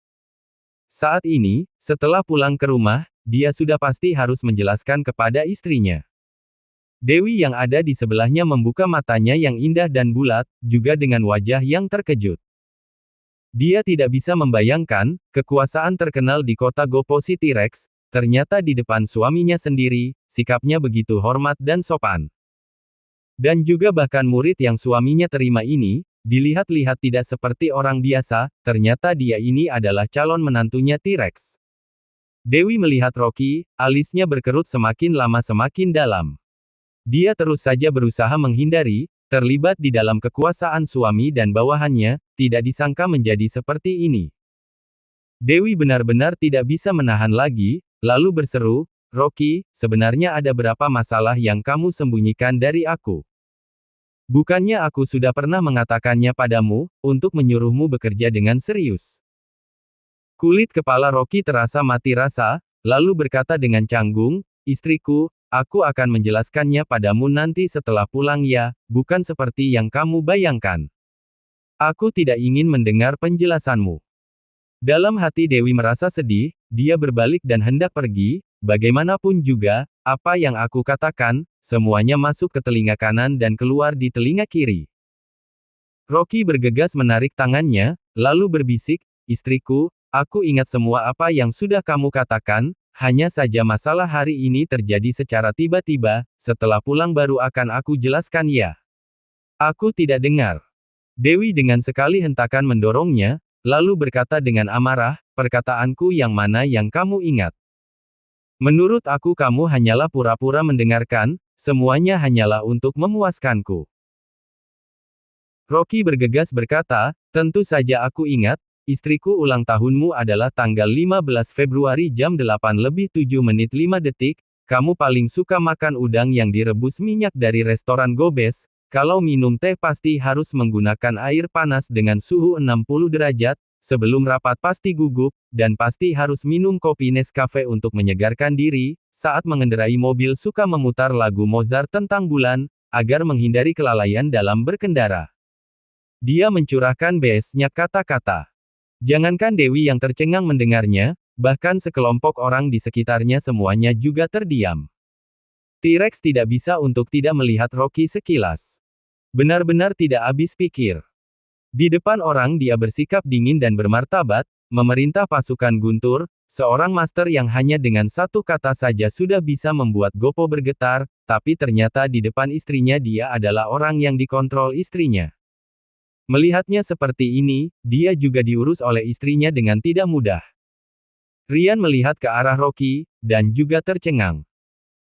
A: Saat ini, setelah pulang ke rumah, dia sudah pasti harus menjelaskan kepada istrinya. Dewi yang ada di sebelahnya membuka matanya yang indah dan bulat, juga dengan wajah yang terkejut. Dia tidak bisa membayangkan, kekuasaan terkenal di kota Gopo si T-Rex, ternyata di depan suaminya sendiri, sikapnya begitu hormat dan sopan. Dan juga bahkan murid yang suaminya terima ini, dilihat-lihat tidak seperti orang biasa, ternyata dia ini adalah calon menantunya T-Rex. Dewi melihat Rocky, alisnya berkerut semakin lama semakin dalam. Dia terus saja berusaha menghindari, terlibat di dalam kekuasaan suami dan bawahannya, tidak disangka menjadi seperti ini. Dewi benar-benar tidak bisa menahan lagi, lalu berseru, "Rocky, sebenarnya ada berapa masalah yang kamu sembunyikan dari aku? Bukannya aku sudah pernah mengatakannya padamu, untuk menyuruhmu bekerja dengan serius?" Kulit kepala Rocky terasa mati rasa, lalu berkata dengan canggung, "Istriku, aku akan menjelaskannya padamu nanti setelah pulang ya, bukan seperti yang kamu bayangkan. Aku tidak ingin mendengar penjelasanmu." Dalam hati Dewi merasa sedih, dia berbalik dan hendak pergi, bagaimanapun juga, apa yang aku katakan, semuanya masuk ke telinga kanan dan keluar di telinga kiri. Rocky bergegas menarik tangannya, lalu berbisik, "Istriku, aku ingat semua apa yang sudah kamu katakan, hanya saja masalah hari ini terjadi secara tiba-tiba, setelah pulang baru akan aku jelaskan ya." "Aku tidak dengar." Dewi dengan sekali hentakan mendorongnya, lalu berkata dengan amarah, "Perkataanku yang mana yang kamu ingat? Menurut aku kamu hanyalah pura-pura mendengarkan, semuanya hanyalah untuk memuaskanku." Rocky bergegas berkata, "Tentu saja aku ingat. Istriku, ulang tahunmu adalah tanggal 15 Februari jam 8:07:05. Kamu paling suka makan udang yang direbus minyak dari restoran Gobes. Kalau minum teh pasti harus menggunakan air panas dengan suhu 60 derajat, sebelum rapat pasti gugup, dan pasti harus minum kopi Nescafe untuk menyegarkan diri. Saat mengendarai mobil suka memutar lagu Mozart tentang bulan, agar menghindari kelalaian dalam berkendara." Dia mencurahkan banyak kata-kata. Jangankan Dewi yang tercengang mendengarnya, bahkan sekelompok orang di sekitarnya semuanya juga terdiam. T-Rex tidak bisa untuk tidak melihat Rocky sekilas. Benar-benar tidak habis pikir. Di depan orang dia bersikap dingin dan bermartabat, memerintah pasukan guntur, seorang master yang hanya dengan satu kata saja sudah bisa membuat Gopo bergetar, tapi ternyata di depan istrinya dia adalah orang yang dikontrol istrinya. Melihatnya seperti ini, dia juga diurus oleh istrinya dengan tidak mudah. Rian melihat ke arah Rocky, dan juga tercengang.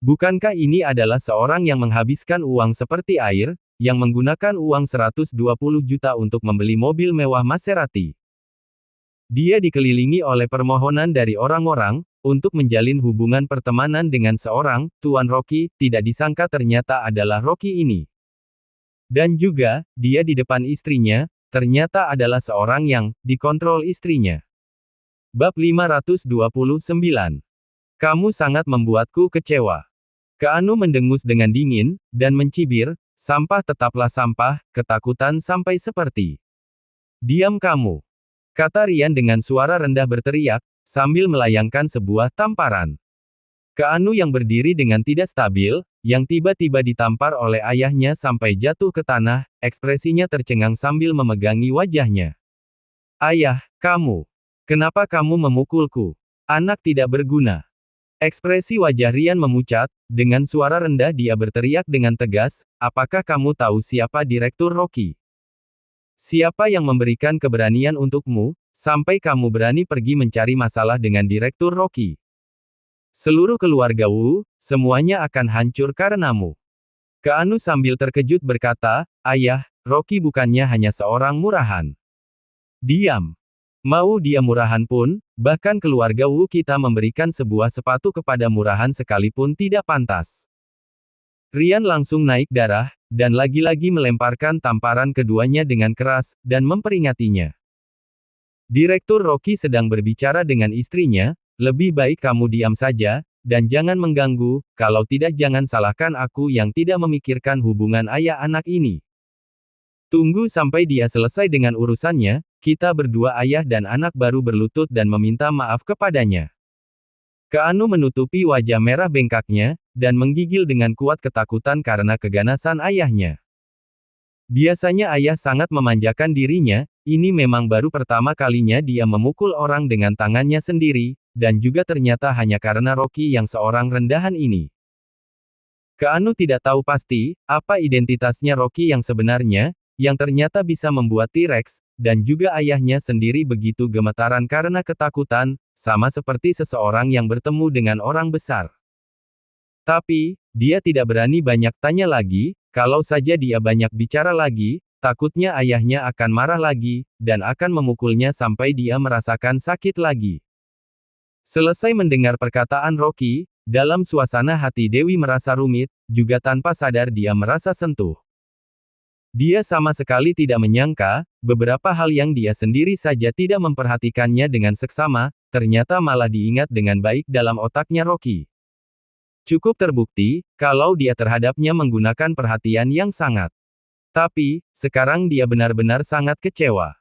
A: Bukankah ini adalah seorang yang menghabiskan uang seperti air, yang menggunakan uang 120 juta untuk membeli mobil mewah Maserati? Dia dikelilingi oleh permohonan dari orang-orang, untuk menjalin hubungan pertemanan dengan seorang, Tuan Rocky, tidak disangka ternyata adalah Rocky ini. Dan juga, dia di depan istrinya, ternyata adalah seorang yang dikontrol istrinya. Bab 529. Kamu sangat membuatku kecewa. Keanu mendengus dengan dingin, dan mencibir, "Sampah tetaplah sampah, ketakutan sampai seperti." "Diam kamu," kata Rian dengan suara rendah berteriak, sambil melayangkan sebuah tamparan. Keanu yang berdiri dengan tidak stabil, yang tiba-tiba ditampar oleh ayahnya sampai jatuh ke tanah, ekspresinya tercengang sambil memegangi wajahnya. "Ayah, kamu. Kenapa kamu memukulku? Anak tidak berguna." Ekspresi wajah Rian memucat, dengan suara rendah dia berteriak dengan tegas, "Apakah kamu tahu siapa Direktur Rocky? Siapa yang memberikan keberanian untukmu, sampai kamu berani pergi mencari masalah dengan Direktur Rocky? Seluruh keluarga Wu, semuanya akan hancur karenamu." Keanu sambil terkejut berkata, "Ayah, Rocky bukannya hanya seorang murahan." "Diam. Mau dia murahan pun, bahkan keluarga Wu kita memberikan sebuah sepatu kepada murahan sekalipun tidak pantas." Rian langsung naik darah, dan lagi-lagi melemparkan tamparan keduanya dengan keras, dan memperingatinya. "Direktur Rocky sedang berbicara dengan istrinya, lebih baik kamu diam saja, dan jangan mengganggu, kalau tidak jangan salahkan aku yang tidak memikirkan hubungan ayah anak ini. Tunggu sampai dia selesai dengan urusannya, kita berdua ayah dan anak baru berlutut dan meminta maaf kepadanya." Keanu menutupi wajah merah bengkaknya, dan menggigil dengan kuat ketakutan karena keganasan ayahnya. Biasanya ayah sangat memanjakan dirinya, ini memang baru pertama kalinya dia memukul orang dengan tangannya sendiri, dan juga ternyata hanya karena Rocky yang seorang rendahan ini. Keanu tidak tahu pasti, apa identitasnya Rocky yang sebenarnya, yang ternyata bisa membuat T-Rex, dan juga ayahnya sendiri begitu gemetaran karena ketakutan, sama seperti seseorang yang bertemu dengan orang besar. Tapi, dia tidak berani banyak tanya lagi, kalau saja dia banyak bicara lagi, takutnya ayahnya akan marah lagi, dan akan memukulnya sampai dia merasakan sakit lagi. Selesai mendengar perkataan Rocky, dalam suasana hati Dewi merasa rumit, juga tanpa sadar dia merasa sentuh. Dia sama sekali tidak menyangka, beberapa hal yang dia sendiri saja tidak memperhatikannya dengan seksama, ternyata malah diingat dengan baik dalam otaknya Rocky. Cukup terbukti, kalau dia terhadapnya menggunakan perhatian yang sangat. Tapi, sekarang dia benar-benar sangat kecewa.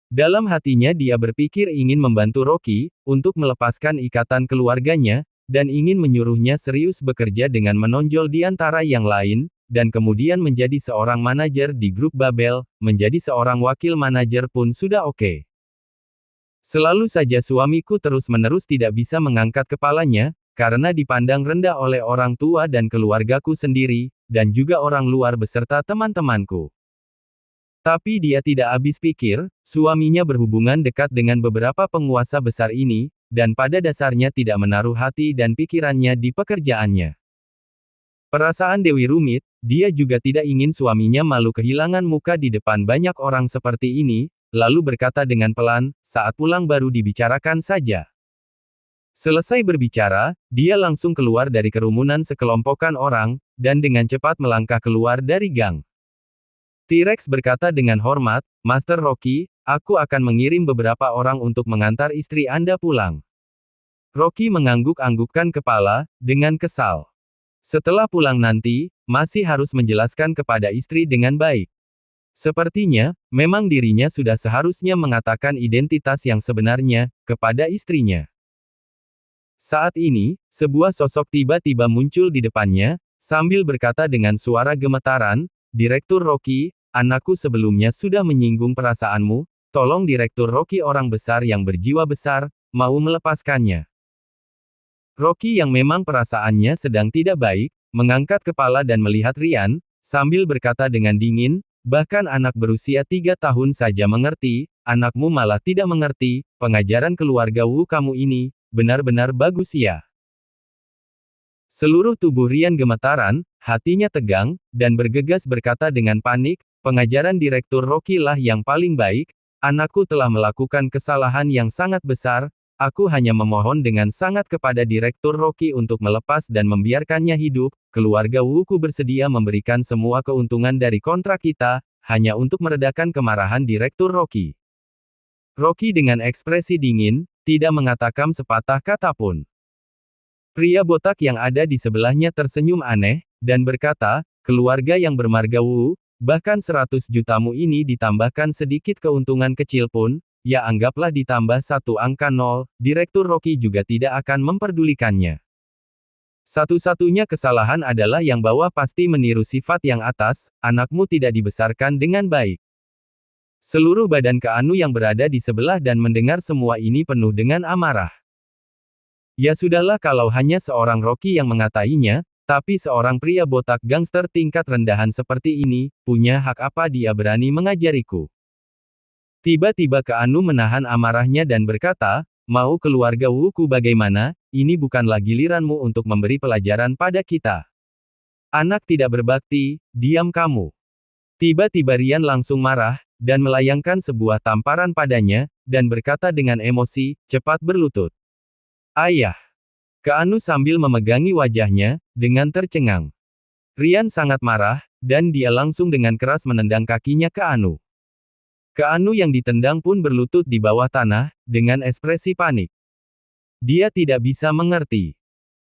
A: Dalam hatinya dia berpikir ingin membantu Rocky, untuk melepaskan ikatan keluarganya, dan ingin menyuruhnya serius bekerja dengan menonjol di antara yang lain, dan kemudian menjadi seorang manajer di grup Babel, menjadi seorang wakil manajer pun sudah oke. Selalu saja suamiku terus-menerus tidak bisa mengangkat kepalanya, karena dipandang rendah oleh orang tua dan keluargaku sendiri, dan juga orang luar beserta teman-temanku. Tapi dia tidak habis pikir, suaminya berhubungan dekat dengan beberapa penguasa besar ini, dan pada dasarnya tidak menaruh hati dan pikirannya di pekerjaannya. Perasaan Dewi rumit, dia juga tidak ingin suaminya malu kehilangan muka di depan banyak orang seperti ini, lalu berkata dengan pelan, saat pulang baru dibicarakan saja. Selesai berbicara, dia langsung keluar dari kerumunan sekelompokan orang, dan dengan cepat melangkah keluar dari gang. T-Rex berkata dengan hormat, Master Rocky, aku akan mengirim beberapa orang untuk mengantar istri Anda pulang. Rocky mengangguk-anggukkan kepala, dengan kesal. Setelah pulang nanti, masih harus menjelaskan kepada istri dengan baik. Sepertinya, memang dirinya sudah seharusnya mengatakan identitas yang sebenarnya, kepada istrinya. Saat ini, sebuah sosok tiba-tiba muncul di depannya, sambil berkata dengan suara gemetaran, Direktur Rocky, anakku sebelumnya sudah menyinggung perasaanmu, tolong Direktur Rocky orang besar yang berjiwa besar, mau melepaskannya. Rocky yang memang perasaannya sedang tidak baik, mengangkat kepala dan melihat Ryan, sambil berkata dengan dingin, bahkan anak berusia 3 tahun saja mengerti, anakmu malah tidak mengerti, pengajaran keluarga Wu kamu ini, benar-benar bagus ya. Seluruh tubuh Ryan gemetaran, hatinya tegang, dan bergegas berkata dengan panik, pengajaran Direktur Rocky lah yang paling baik, anakku telah melakukan kesalahan yang sangat besar, aku hanya memohon dengan sangat kepada Direktur Rocky untuk melepas dan membiarkannya hidup, keluarga Wuku bersedia memberikan semua keuntungan dari kontrak kita, hanya untuk meredakan kemarahan Direktur Rocky. Rocky dengan ekspresi dingin, tidak mengatakan sepatah kata pun. Pria botak yang ada di sebelahnya tersenyum aneh, dan berkata, keluarga yang bermarga Wu, bahkan 100 jutamu ini ditambahkan sedikit keuntungan kecil pun, ya anggaplah ditambah satu angka 0, Direktur Rocky juga tidak akan memperdulikannya. Satu-satunya kesalahan adalah yang bawah pasti meniru sifat yang atas, anakmu tidak dibesarkan dengan baik. Seluruh badan Keanu yang berada di sebelah dan mendengar semua ini penuh dengan amarah. Ya sudahlah kalau hanya seorang Rocky yang mengatainya, tapi seorang pria botak gangster tingkat rendahan seperti ini, punya hak apa dia berani mengajariku? Tiba-tiba Keanu menahan amarahnya dan berkata, mau keluarga Wuku bagaimana, ini bukanlah giliranmu untuk memberi pelajaran pada kita. Anak tidak berbakti, diam kamu. Tiba-tiba Ryan langsung marah, dan melayangkan sebuah tamparan padanya, dan berkata dengan emosi, cepat berlutut. Ayah. Keanu sambil memegangi wajahnya, dengan tercengang. Ryan sangat marah, dan dia langsung dengan keras menendang kakinya Keanu. Keanu yang ditendang pun berlutut di bawah tanah, dengan ekspresi panik. Dia tidak bisa mengerti.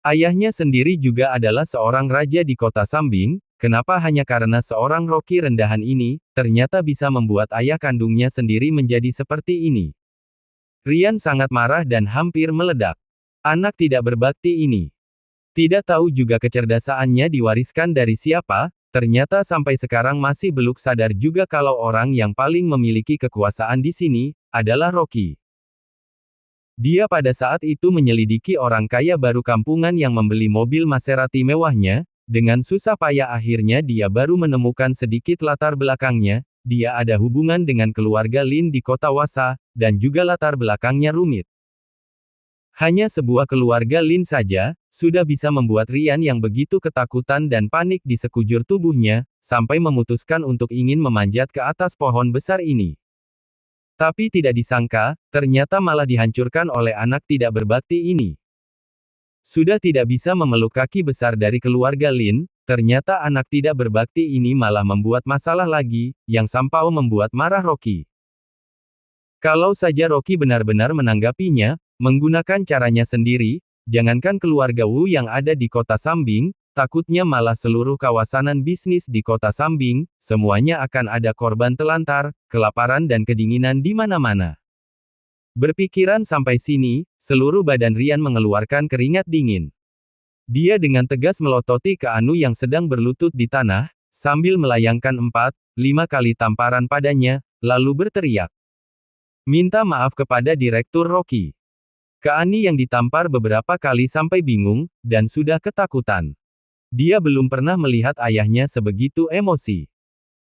A: Ayahnya sendiri juga adalah seorang raja di kota Sambing, kenapa hanya karena seorang Rocky rendahan ini, ternyata bisa membuat ayah kandungnya sendiri menjadi seperti ini. Ryan sangat marah dan hampir meledak. Anak tidak berbakti ini. Tidak tahu juga kecerdasannya diwariskan dari siapa, ternyata sampai sekarang masih belum sadar juga kalau orang yang paling memiliki kekuasaan di sini, adalah Rocky. Dia pada saat itu menyelidiki orang kaya baru kampungan yang membeli mobil Maserati mewahnya, dengan susah payah akhirnya dia baru menemukan sedikit latar belakangnya, dia ada hubungan dengan keluarga Lin di kota Wasa, dan juga latar belakangnya rumit. Hanya sebuah keluarga Lin saja, sudah bisa membuat Rian yang begitu ketakutan dan panik di sekujur tubuhnya, sampai memutuskan untuk ingin memanjat ke atas pohon besar ini. Tapi tidak disangka, ternyata malah dihancurkan oleh anak tidak berbakti ini. Sudah tidak bisa memeluk kaki besar dari keluarga Lin, ternyata anak tidak berbakti ini malah membuat masalah lagi, yang sampai membuat marah Rocky. Kalau saja Rocky benar-benar menanggapinya, menggunakan caranya sendiri, jangankan keluarga Wu yang ada di kota Sambing, takutnya malah seluruh kawasanan bisnis di kota Sambing, semuanya akan ada korban telantar, kelaparan dan kedinginan di mana-mana. Berpikiran sampai sini, seluruh badan Rian mengeluarkan keringat dingin. Dia dengan tegas melototi ke Anu yang sedang berlutut di tanah, sambil melayangkan 4-5 kali tamparan padanya, lalu berteriak. Minta maaf kepada Direktur Rocky. Keani yang ditampar beberapa kali sampai bingung, dan sudah ketakutan. Dia belum pernah melihat ayahnya sebegitu emosi.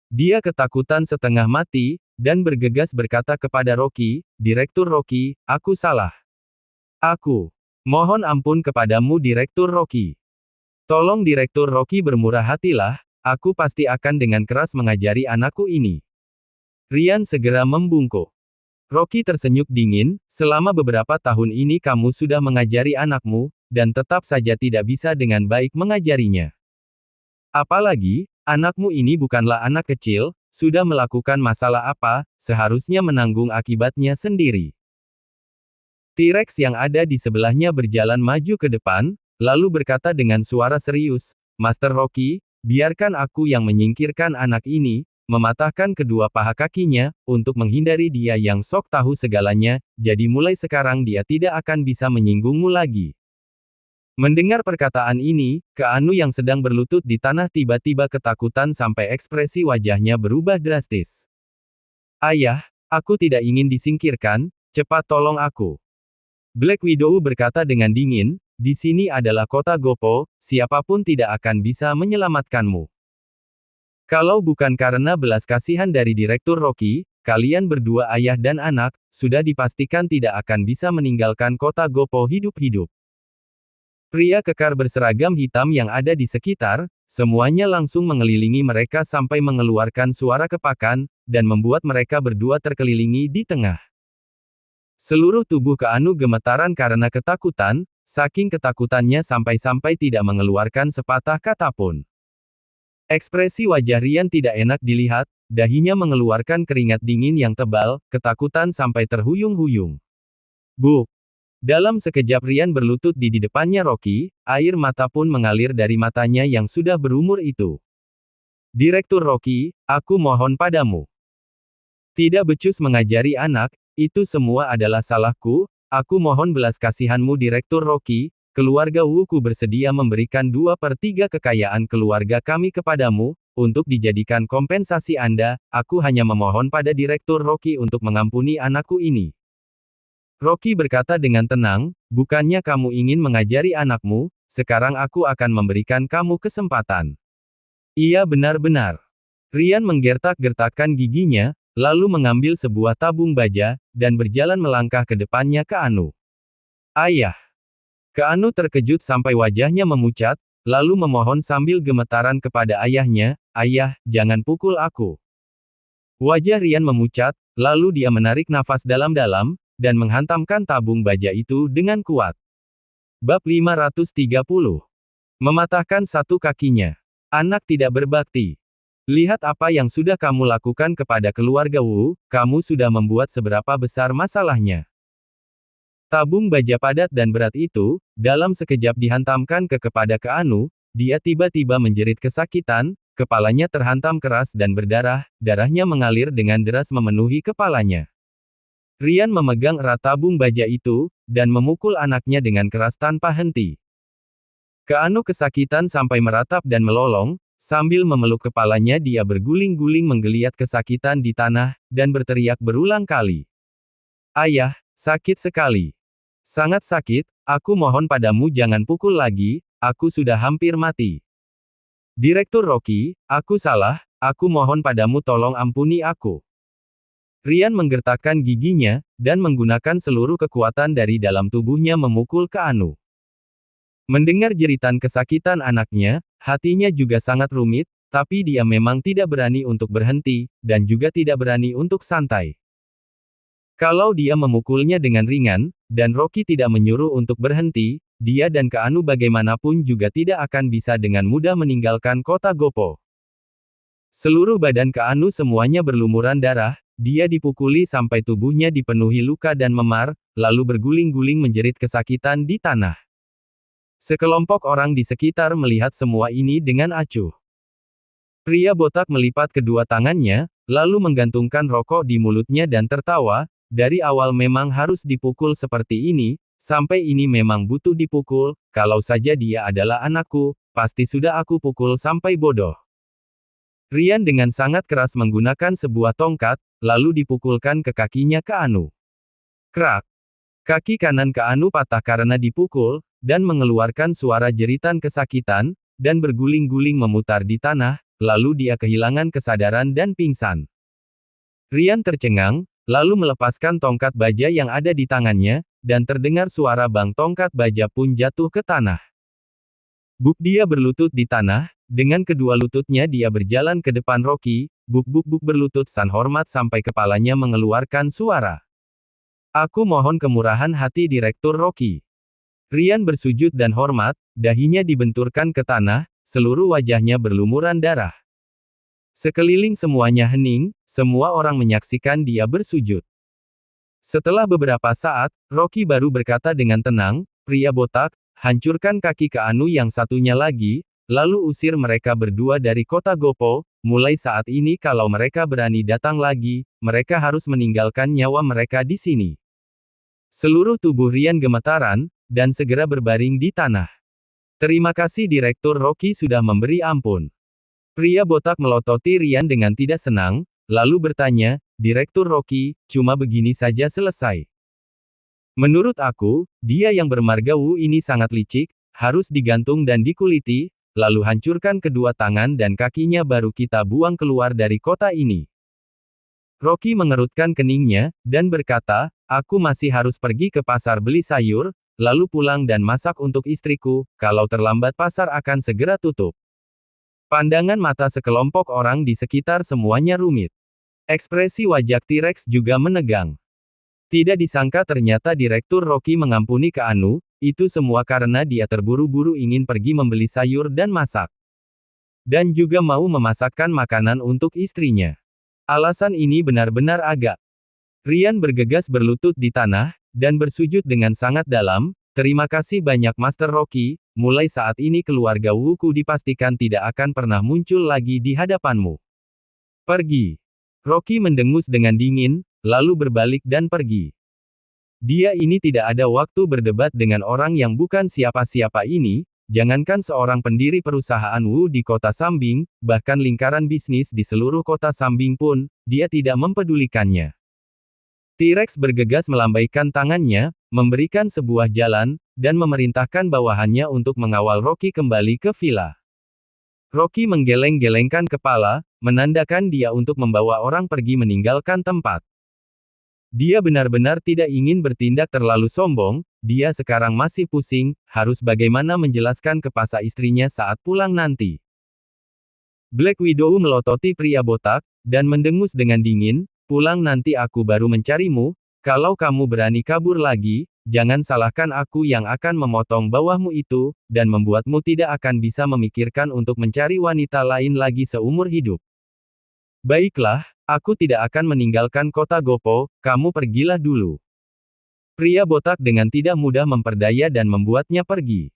A: Dia ketakutan setengah mati, dan bergegas berkata kepada Rocky, Direktur Rocky, aku salah. Aku mohon ampun kepadamu Direktur Rocky. Tolong Direktur Rocky bermurah hatilah, aku pasti akan dengan keras mengajari anakku ini. Rian segera membungkuk. Rocky tersenyum dingin, selama beberapa tahun ini kamu sudah mengajari anakmu, dan tetap saja tidak bisa dengan baik mengajarinya. Apalagi, anakmu ini bukanlah anak kecil, sudah melakukan masalah apa, seharusnya menanggung akibatnya sendiri. T-Rex yang ada di sebelahnya berjalan maju ke depan, lalu berkata dengan suara serius, Master Rocky, biarkan aku yang menyingkirkan anak ini, mematahkan kedua paha kakinya, untuk menghindari dia yang sok tahu segalanya, jadi mulai sekarang dia tidak akan bisa menyinggungmu lagi. Mendengar perkataan ini, Keanu yang sedang berlutut di tanah tiba-tiba ketakutan sampai ekspresi wajahnya berubah drastis. Ayah, aku tidak ingin disingkirkan, cepat tolong aku. Black Widow berkata dengan dingin, di sini adalah kota Gopo, siapapun tidak akan bisa menyelamatkanmu. Kalau bukan karena belas kasihan dari Direktur Rocky, kalian berdua ayah dan anak, sudah dipastikan tidak akan bisa meninggalkan kota Gopo hidup-hidup. Pria kekar berseragam hitam yang ada di sekitar, semuanya langsung mengelilingi mereka sampai mengeluarkan suara kepakan, dan membuat mereka berdua terkelilingi di tengah. Seluruh tubuh Keanu gemetaran karena ketakutan, saking ketakutannya sampai-sampai tidak mengeluarkan sepatah kata pun. Ekspresi wajah Rian tidak enak dilihat, dahinya mengeluarkan keringat dingin yang tebal, ketakutan sampai terhuyung-huyung. Buk! Dalam sekejap Rian berlutut di depannya Rocky, air mata pun mengalir dari matanya yang sudah berumur itu. Direktur Rocky, aku mohon padamu. Tidak becus mengajari anak, itu semua adalah salahku, aku mohon belas kasihanmu Direktur Rocky. Keluarga Wuku bersedia memberikan 2/3 kekayaan keluarga kami kepadamu, untuk dijadikan kompensasi Anda, aku hanya memohon pada Direktur Rocky untuk mengampuni anakku ini. Rocky berkata dengan tenang, bukannya kamu ingin mengajari anakmu, sekarang aku akan memberikan kamu kesempatan. Iya benar-benar. Rian menggertak-gertakkan giginya, lalu mengambil sebuah tabung baja, dan berjalan melangkah ke depannya ke Anu. Ayah! Keanu terkejut sampai wajahnya memucat, lalu memohon sambil gemetaran kepada ayahnya, ayah, jangan pukul aku. Wajah Rian memucat, lalu dia menarik nafas dalam-dalam, dan menghantamkan tabung baja itu dengan kuat. Bab 530. Mematahkan satu kakinya. Anak tidak berbakti. Lihat apa yang sudah kamu lakukan kepada keluarga Wu, kamu sudah membuat seberapa besar masalahnya. Tabung baja padat dan berat itu, dalam sekejap dihantamkan kepada Keanu, dia tiba-tiba menjerit kesakitan, kepalanya terhantam keras dan berdarah, darahnya mengalir dengan deras memenuhi kepalanya. Rian memegang erat tabung baja itu, dan memukul anaknya dengan keras tanpa henti. Keanu kesakitan sampai meratap dan melolong, sambil memeluk kepalanya dia berguling-guling menggeliat kesakitan di tanah, dan berteriak berulang kali. Ayah, sakit sekali. Sangat sakit, aku mohon padamu jangan pukul lagi, aku sudah hampir mati. Direktur Rocky, aku salah, aku mohon padamu tolong ampuni aku. Rian menggertakkan giginya, dan menggunakan seluruh kekuatan dari dalam tubuhnya memukul ke Anu. Mendengar jeritan kesakitan anaknya, hatinya juga sangat rumit, tapi dia memang tidak berani untuk berhenti, dan juga tidak berani untuk santai. Kalau dia memukulnya dengan ringan, dan Rocky tidak menyuruh untuk berhenti, dia dan Keanu bagaimanapun juga tidak akan bisa dengan mudah meninggalkan kota Gopo. Seluruh badan Keanu semuanya berlumuran darah, dia dipukuli sampai tubuhnya dipenuhi luka dan memar, lalu berguling-guling menjerit kesakitan di tanah. Sekelompok orang di sekitar melihat semua ini dengan acuh. Pria botak melipat kedua tangannya, lalu menggantungkan rokok di mulutnya dan tertawa. Dari awal memang harus dipukul seperti ini, sampai ini memang butuh dipukul, kalau saja dia adalah anakku, pasti sudah aku pukul sampai bodoh. Rian dengan sangat keras menggunakan sebuah tongkat, lalu dipukulkan ke kakinya Keanu. Krak! Kaki kanan Keanu patah karena dipukul, dan mengeluarkan suara jeritan kesakitan, dan berguling-guling memutar di tanah, lalu dia kehilangan kesadaran dan pingsan. Rian tercengang, lalu melepaskan tongkat baja yang ada di tangannya, dan terdengar suara bang tongkat baja pun jatuh ke tanah. Buk dia berlutut di tanah, dengan kedua lututnya dia berjalan ke depan Rocky, buk-buk-buk berlutut san hormat sampai kepalanya mengeluarkan suara. Aku mohon kemurahan hati Direktur Rocky. Rian bersujud dan hormat, dahinya dibenturkan ke tanah, seluruh wajahnya berlumuran darah. Sekeliling semuanya hening, semua orang menyaksikan dia bersujud. Setelah beberapa saat, Rocky baru berkata dengan tenang, pria botak, hancurkan kaki Keanu yang satunya lagi, lalu usir mereka berdua dari kota Gopo, mulai saat ini kalau mereka berani datang lagi, mereka harus meninggalkan nyawa mereka di sini. Seluruh tubuh Rian gemetaran, dan segera berbaring di tanah. Terima kasih Direktur Rocky sudah memberi ampun. Pria botak melototi Rian dengan tidak senang, lalu bertanya, Direktur Rocky, cuma begini saja selesai. Menurut aku, dia yang bermarga Wu ini sangat licik, harus digantung dan dikuliti, lalu hancurkan kedua tangan dan kakinya baru kita buang keluar dari kota ini. Rocky mengerutkan keningnya, dan berkata, aku masih harus pergi ke pasar beli sayur, lalu pulang dan masak untuk istriku, kalau terlambat pasar akan segera tutup. Pandangan mata sekelompok orang di sekitar semuanya rumit. Ekspresi wajah T-Rex juga menegang. Tidak disangka ternyata Direktur Rocky mengampuni Keanu, itu semua karena dia terburu-buru ingin pergi membeli sayur dan masak. Dan juga mau memasakkan makanan untuk istrinya. Alasan ini benar-benar agak. Rian bergegas berlutut di tanah, dan bersujud dengan sangat dalam, terima kasih banyak Master Rocky, mulai saat ini keluarga Wuku dipastikan tidak akan pernah muncul lagi di hadapanmu. Pergi. Rocky mendengus dengan dingin, lalu berbalik dan pergi. Dia ini tidak ada waktu berdebat dengan orang yang bukan siapa-siapa ini, jangankan seorang pendiri perusahaan Wu di kota Sambing, bahkan lingkaran bisnis di seluruh kota Sambing pun, dia tidak mempedulikannya. T-Rex bergegas melambaikan tangannya, memberikan sebuah jalan, dan memerintahkan bawahannya untuk mengawal Rocky kembali ke villa. Rocky menggeleng-gelengkan kepala, menandakan dia untuk membawa orang pergi meninggalkan tempat. Dia benar-benar tidak ingin bertindak terlalu sombong, dia sekarang masih pusing, harus bagaimana menjelaskan ke pasar istrinya saat pulang nanti. Black Widow melototi pria botak, dan mendengus dengan dingin, pulang nanti aku baru mencarimu, kalau kamu berani kabur lagi, jangan salahkan aku yang akan memotong bawahmu itu, dan membuatmu tidak akan bisa memikirkan untuk mencari wanita lain lagi seumur hidup. Baiklah, aku tidak akan meninggalkan kota Gopo, kamu pergilah dulu. Pria botak dengan tidak mudah memperdaya dan membuatnya pergi.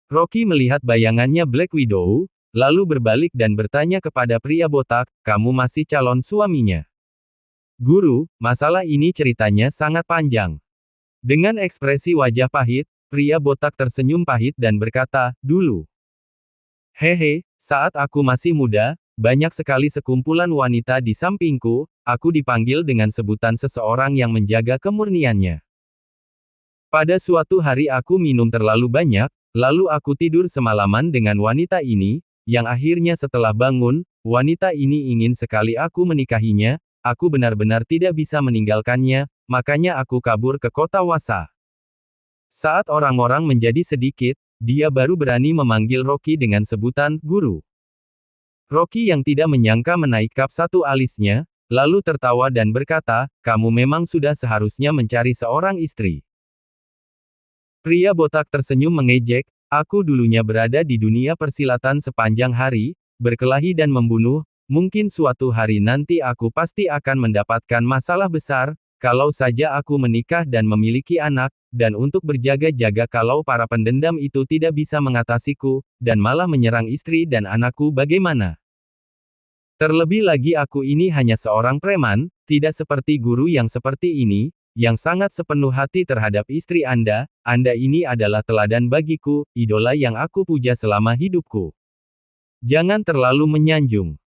A: Rocky melihat bayangannya Black Widow, lalu berbalik dan bertanya kepada pria botak, kamu masih calon suaminya? Guru, masalah ini ceritanya sangat panjang. Dengan ekspresi wajah pahit, pria botak tersenyum pahit dan berkata, dulu. Hehe, saat aku masih muda, banyak sekali sekumpulan wanita di sampingku, aku dipanggil dengan sebutan seseorang yang menjaga kemurniannya. Pada suatu hari aku minum terlalu banyak, lalu aku tidur semalaman dengan wanita ini, yang akhirnya setelah bangun, wanita ini ingin sekali aku menikahinya, aku benar-benar tidak bisa meninggalkannya, makanya aku kabur ke kota Wasa. Saat orang-orang menjadi sedikit, dia baru berani memanggil Rocky dengan sebutan guru. Rocky yang tidak menyangka menaikkan satu alisnya, lalu tertawa dan berkata, kamu memang sudah seharusnya mencari seorang istri. Pria botak tersenyum mengejek, aku dulunya berada di dunia persilatan sepanjang hari, berkelahi dan membunuh, mungkin suatu hari nanti aku pasti akan mendapatkan masalah besar, kalau saja aku menikah dan memiliki anak, dan untuk berjaga-jaga kalau para pendendam itu tidak bisa mengatasiku, dan malah menyerang istri dan anakku bagaimana? Terlebih lagi aku ini hanya seorang preman, tidak seperti guru yang seperti ini, yang sangat sepenuh hati terhadap istri Anda ini adalah teladan bagiku, idola yang aku puja selama hidupku. Jangan terlalu menyanjung.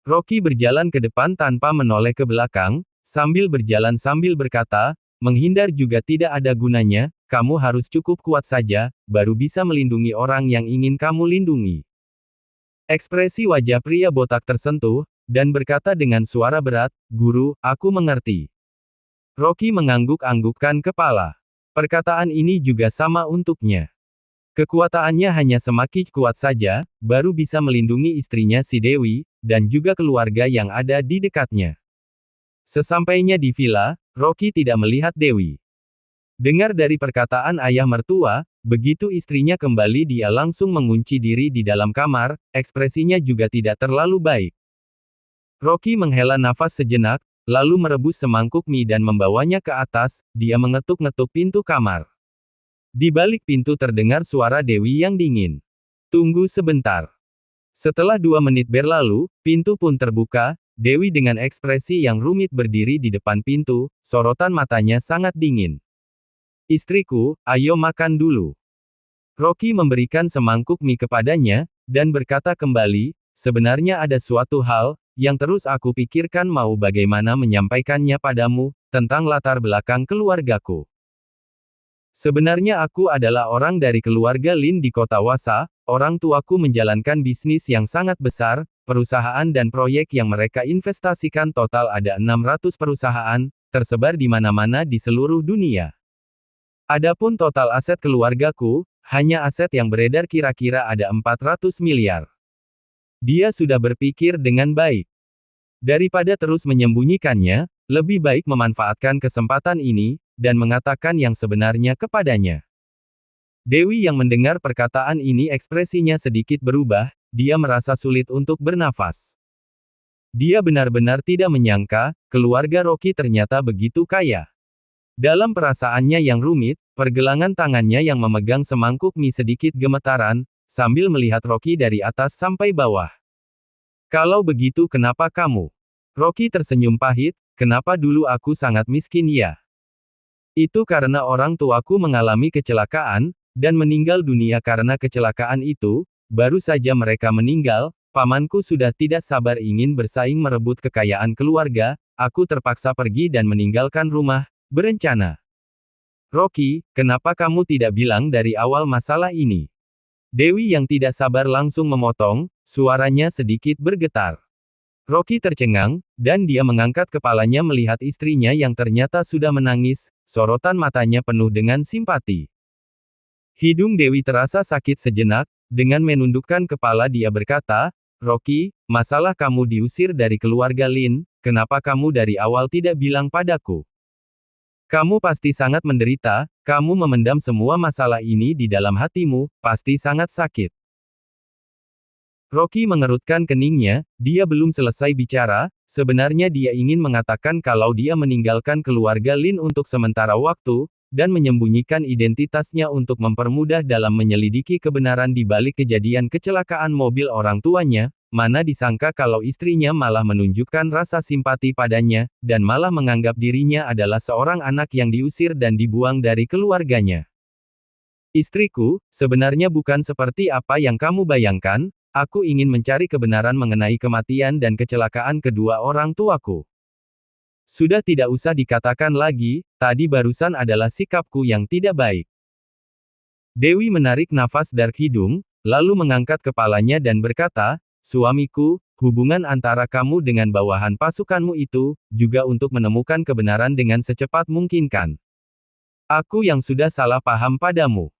A: Rocky berjalan ke depan tanpa menoleh ke belakang, sambil berjalan sambil berkata, menghindar juga tidak ada gunanya, kamu harus cukup kuat saja, baru bisa melindungi orang yang ingin kamu lindungi. Ekspresi wajah pria botak tersentuh, dan berkata dengan suara berat, guru, aku mengerti. Rocky mengangguk-anggukkan kepala. Perkataan ini juga sama untuknya. Kekuatannya hanya semakin kuat saja, baru bisa melindungi istrinya si Dewi, dan juga keluarga yang ada di dekatnya. Sesampainya di villa, Rocky tidak melihat Dewi. Dengar dari perkataan ayah mertua, begitu istrinya kembali dia langsung mengunci diri di dalam kamar, ekspresinya juga tidak terlalu baik. Rocky menghela nafas sejenak, lalu merebus semangkuk mie dan membawanya ke atas, dia mengetuk-ngetuk pintu kamar. Di balik pintu terdengar suara Dewi yang dingin. Tunggu sebentar. Setelah 2 menit berlalu, pintu pun terbuka, Dewi dengan ekspresi yang rumit berdiri di depan pintu, sorotan matanya sangat dingin. Istriku, ayo makan dulu. Rocky memberikan semangkuk mie kepadanya, dan berkata kembali, sebenarnya ada suatu hal, yang terus aku pikirkan mau bagaimana menyampaikannya padamu, tentang latar belakang keluargaku. Sebenarnya aku adalah orang dari keluarga Lin di kota Wasa, orang tuaku menjalankan bisnis yang sangat besar, perusahaan dan proyek yang mereka investasikan total ada 600 perusahaan, tersebar di mana-mana di seluruh dunia. Adapun total aset keluargaku, hanya aset yang beredar kira-kira ada 400 miliar. Dia sudah berpikir dengan baik. Daripada terus menyembunyikannya, lebih baik memanfaatkan kesempatan ini, dan mengatakan yang sebenarnya kepadanya. Dewi yang mendengar perkataan ini ekspresinya sedikit berubah, dia merasa sulit untuk bernafas. Dia benar-benar tidak menyangka, keluarga Rocky ternyata begitu kaya. Dalam perasaannya yang rumit, pergelangan tangannya yang memegang semangkuk mie sedikit gemetaran, sambil melihat Rocky dari atas sampai bawah. Kalau begitu kenapa kamu? Rocky tersenyum pahit, kenapa dulu aku sangat miskin ya? Itu karena orang tuaku mengalami kecelakaan, dan meninggal dunia karena kecelakaan itu, baru saja mereka meninggal, pamanku sudah tidak sabar ingin bersaing merebut kekayaan keluarga, aku terpaksa pergi dan meninggalkan rumah, berencana. Rocky, kenapa kamu tidak bilang dari awal masalah ini? Dewi yang tidak sabar langsung memotong, suaranya sedikit bergetar. Rocky tercengang, dan dia mengangkat kepalanya melihat istrinya yang ternyata sudah menangis, sorotan matanya penuh dengan simpati. Hidung Dewi terasa sakit sejenak, dengan menundukkan kepala dia berkata, Rocky, masalah kamu diusir dari keluarga Lin, kenapa kamu dari awal tidak bilang padaku? Kamu pasti sangat menderita, kamu memendam semua masalah ini di dalam hatimu, pasti sangat sakit. Rocky mengerutkan keningnya, dia belum selesai bicara, sebenarnya dia ingin mengatakan kalau dia meninggalkan keluarga Lin untuk sementara waktu, dan menyembunyikan identitasnya untuk mempermudah dalam menyelidiki kebenaran di balik kejadian kecelakaan mobil orang tuanya, mana disangka kalau istrinya malah menunjukkan rasa simpati padanya, dan malah menganggap dirinya adalah seorang anak yang diusir dan dibuang dari keluarganya. Istriku, sebenarnya bukan seperti apa yang kamu bayangkan, aku ingin mencari kebenaran mengenai kematian dan kecelakaan kedua orang tuaku. Sudah tidak usah dikatakan lagi, tadi barusan adalah sikapku yang tidak baik. Dewi menarik nafas dari hidung, lalu mengangkat kepalanya dan berkata, suamiku, hubungan antara kamu dengan bawahan pasukanmu itu, juga untuk menemukan kebenaran dengan secepat mungkin kan? Aku yang sudah salah paham padamu.